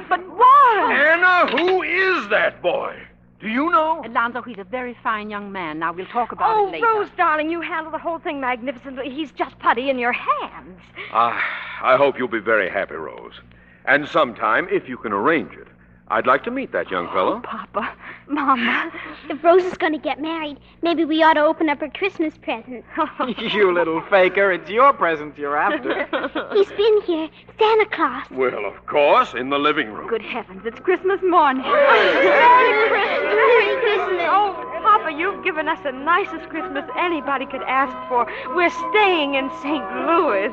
[SPEAKER 7] but Warren!
[SPEAKER 6] Anna, who is that boy? Do you know?
[SPEAKER 7] Alonzo, he's a very fine young man. Now, we'll talk about it later.
[SPEAKER 15] Rose, darling, you handle the whole thing magnificently. He's just putty in your hands.
[SPEAKER 6] I hope you'll be very happy, Rose. And sometime, if you can arrange it, I'd like to meet that young fellow.
[SPEAKER 7] Papa, Mama.
[SPEAKER 4] If Rose is going to get married, maybe we ought to open up her Christmas present.
[SPEAKER 18] You little faker. It's your presents you're after.
[SPEAKER 4] He's been here. Santa Claus.
[SPEAKER 6] Well, of course, in the living room.
[SPEAKER 7] Good heavens, it's Christmas morning.
[SPEAKER 15] Merry Christmas. Merry Christmas. Oh, Papa, you've given us the nicest Christmas anybody could ask for. We're staying in St. Louis.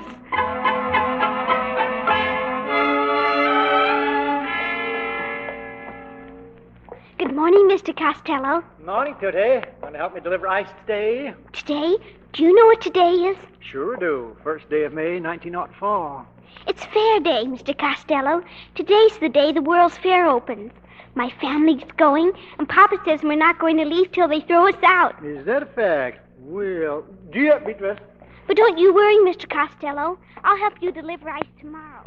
[SPEAKER 4] Good morning, Mr. Costello.
[SPEAKER 3] Morning, Tootie. Want to help me deliver ice today?
[SPEAKER 4] Today? Do you know what today is?
[SPEAKER 3] Sure do. First day of May, 1904.
[SPEAKER 4] It's Fair Day, Mr. Costello. Today's the day the World's Fair opens. My family's going, and Papa says we're not going to leave till they throw us out.
[SPEAKER 3] Is that a fact? Well, gee up, Beatrice.
[SPEAKER 4] But don't you worry, Mr. Costello. I'll help you deliver ice tomorrow.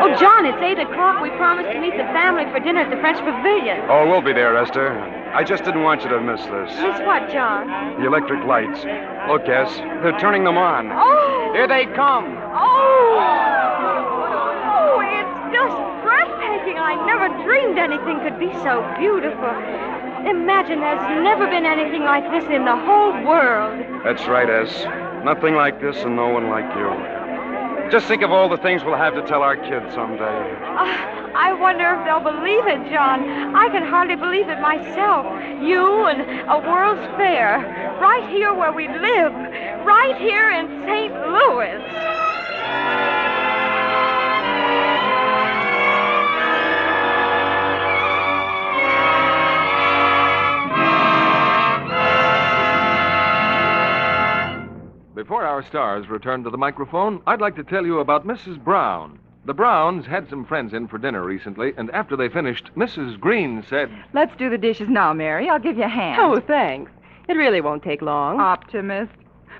[SPEAKER 7] Oh, John, it's 8 o'clock. We promised to meet the family for dinner at the French Pavilion.
[SPEAKER 10] Oh, we'll be there, Esther. I just didn't want you to miss this.
[SPEAKER 15] Miss what, John?
[SPEAKER 10] The electric lights. Look,Ess, they're turning them on.
[SPEAKER 15] Oh!
[SPEAKER 18] Here they come.
[SPEAKER 15] Oh, it's just breathtaking. I never dreamed anything could be so beautiful. Imagine there's never been anything like this in the whole world.
[SPEAKER 10] That's right, Es. Nothing like this and no one like you. Just think of all the things we'll have to tell our kids someday.
[SPEAKER 15] I wonder if they'll believe it, John. I can hardly believe it myself. You and a World's Fair, right here where we live, right here in St. Louis.
[SPEAKER 1] Before our stars return to the microphone, I'd like to tell you about Mrs. Brown. The Browns had some friends in for dinner recently, and after they finished, Mrs. Green said,
[SPEAKER 20] "Let's do the dishes now, Mary. I'll give you a hand."
[SPEAKER 11] Oh, thanks. It really won't take long.
[SPEAKER 20] Optimist.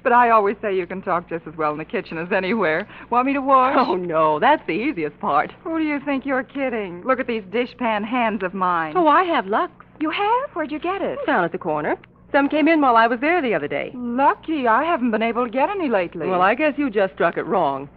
[SPEAKER 20] But I always say you can talk just as well in the kitchen as anywhere. Want me to wash?
[SPEAKER 11] Oh, no, that's the easiest part.
[SPEAKER 20] Who do you think you're kidding? Look at these dishpan hands of mine.
[SPEAKER 11] Oh, I have Lux.
[SPEAKER 20] You have? Where'd you get it?
[SPEAKER 11] Down at the corner. Some came in while I was there the other day.
[SPEAKER 20] Lucky. I haven't been able to get any lately.
[SPEAKER 11] Well, I guess you just struck it wrong.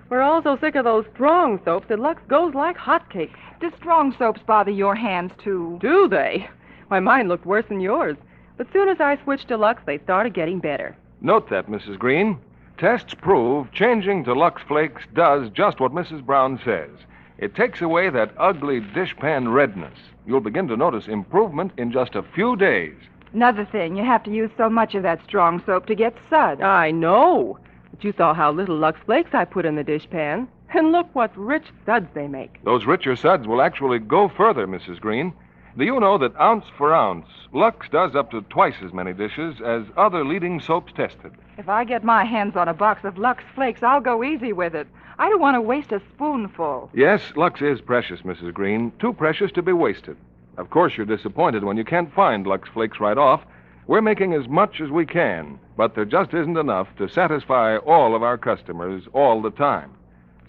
[SPEAKER 11] We're all so sick of those strong soaps that Lux goes like hotcakes.
[SPEAKER 20] Do strong soaps bother your hands, too?
[SPEAKER 11] Do they? Why, mine looked worse than yours. But soon as I switched to Lux, they started getting better.
[SPEAKER 1] Note that, Mrs. Green. Tests prove changing to Lux Flakes does just what Mrs. Brown says. It takes away that ugly dishpan redness. You'll begin to notice improvement in just a few days.
[SPEAKER 20] Another thing, you have to use so much of that strong soap to get suds.
[SPEAKER 11] I know. But you saw how little Lux Flakes I put in the dishpan. And look what rich suds they make.
[SPEAKER 1] Those richer suds will actually go further, Mrs. Green. Do you know that ounce for ounce, Lux does up to twice as many dishes as other leading soaps tested?
[SPEAKER 20] If I get my hands on a box of Lux Flakes, I'll go easy with it. I don't want to waste a spoonful.
[SPEAKER 1] Yes, Lux is precious, Mrs. Green. Too precious to be wasted. Of course, you're disappointed when you can't find Lux Flakes right off. We're making as much as we can, but there just isn't enough to satisfy all of our customers all the time.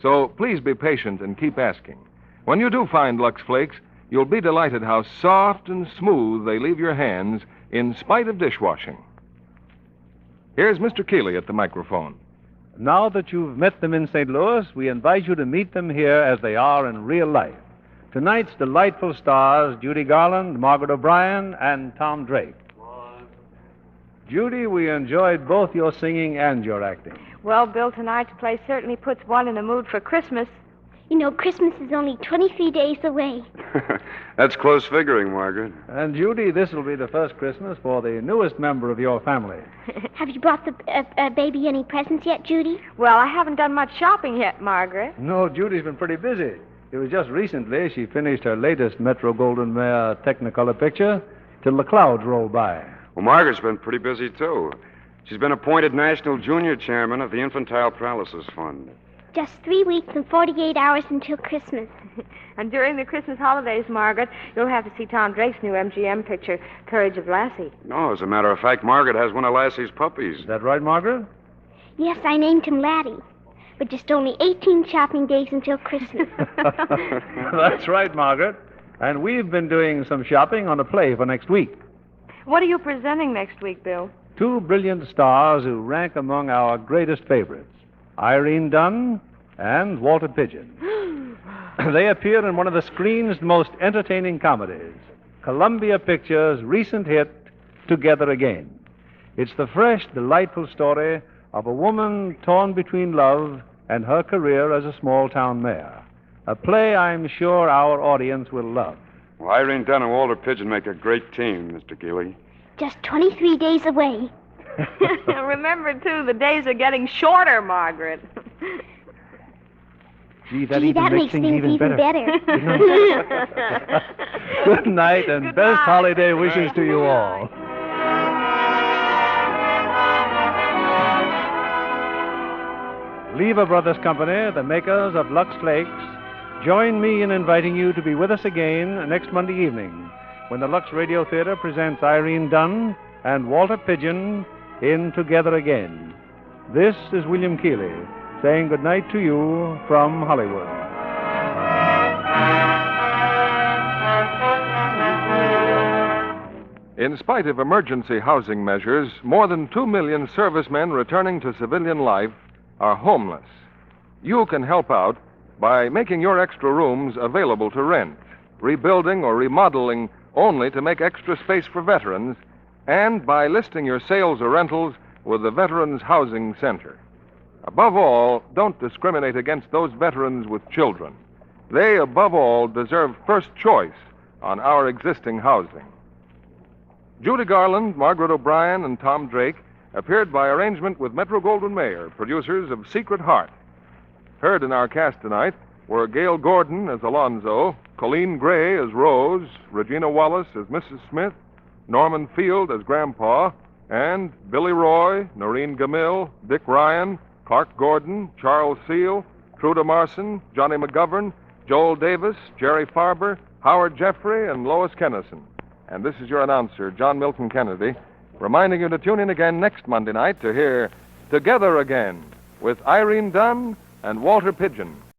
[SPEAKER 1] So please be patient and keep asking. When you do find Lux Flakes, you'll be delighted how soft and smooth they leave your hands in spite of dishwashing. Here's Mr. Keeley at the microphone.
[SPEAKER 2] Now that you've met them in St. Louis, we invite you to meet them here as they are in real life. Tonight's delightful stars, Judy Garland, Margaret O'Brien, and Tom Drake. Judy, we enjoyed both your singing and your acting.
[SPEAKER 15] Well, Bill, tonight's play certainly puts one in the mood for Christmas.
[SPEAKER 4] You know, Christmas is only 23 days away.
[SPEAKER 10] That's close figuring, Margaret.
[SPEAKER 2] And, Judy, this will be the first Christmas for the newest member of your family.
[SPEAKER 4] Have you brought the baby any presents yet, Judy?
[SPEAKER 15] Well, I haven't done much shopping yet, Margaret.
[SPEAKER 2] No, Judy's been pretty busy. It was just recently she finished her latest Metro Goldwyn Mayer Technicolor picture, Till the Clouds Roll By.
[SPEAKER 10] Well, Margaret's been pretty busy, too. She's been appointed National Junior Chairman of the Infantile Paralysis Fund.
[SPEAKER 4] Just 3 weeks and 48 hours until Christmas.
[SPEAKER 15] And during the Christmas holidays, Margaret, you'll have to see Tom Drake's new MGM picture, Courage of Lassie.
[SPEAKER 10] No, as a matter of fact, Margaret has one of Lassie's puppies.
[SPEAKER 2] Is that right, Margaret?
[SPEAKER 4] Yes, I named him Laddie. But just only 18 shopping days until Christmas.
[SPEAKER 2] That's right, Margaret. And we've been doing some shopping on a play for next week.
[SPEAKER 15] What are you presenting next week, Bill?
[SPEAKER 2] 2 brilliant stars who rank among our greatest favorites, Irene Dunn and Walter Pidgeon. They appear in one of the screen's most entertaining comedies, Columbia Pictures' recent hit, Together Again. It's the fresh, delightful story of a woman torn between love and her career as a small-town mayor. A play I'm sure our audience will love.
[SPEAKER 10] Well, Irene Dunn and Walter Pidgeon make a great team, Mr. Keeley.
[SPEAKER 4] Just 23 days away.
[SPEAKER 15] Remember, too, the days are getting shorter, Margaret.
[SPEAKER 2] Gee, that makes things even better. Good night and best holiday wishes to you all. Lever Brothers Company, the makers of Lux Flakes, join me in inviting you to be with us again next Monday evening when the Lux Radio Theater presents Irene Dunn and Walter Pidgeon in Together Again. This is William Keeley saying good night to you from Hollywood.
[SPEAKER 1] In spite of emergency housing measures, more than 2 million servicemen returning to civilian life are homeless. You can help out by making your extra rooms available to rent, rebuilding or remodeling only to make extra space for veterans, and by listing your sales or rentals with the Veterans Housing Center. Above all, don't discriminate against those veterans with children. They, above all, deserve first choice on our existing housing. Judy Garland, Margaret O'Brien, and Tom Drake appeared by arrangement with Metro Goldwyn Mayer, producers of Secret Heart. Heard in our cast tonight were Gail Gordon as Alonzo, Colleen Gray as Rose, Regina Wallace as Mrs. Smith, Norman Field as Grandpa, and Billy Roy, Noreen Gamil, Dick Ryan, Clark Gordon, Charles Seal, Truda Marson, Johnny McGovern, Joel Davis, Jerry Farber, Howard Jeffrey, and Lois Kennison. And this is your announcer, John Milton Kennedy, reminding you to tune in again next Monday night to hear Together Again with Irene Dunn and Walter Pidgeon.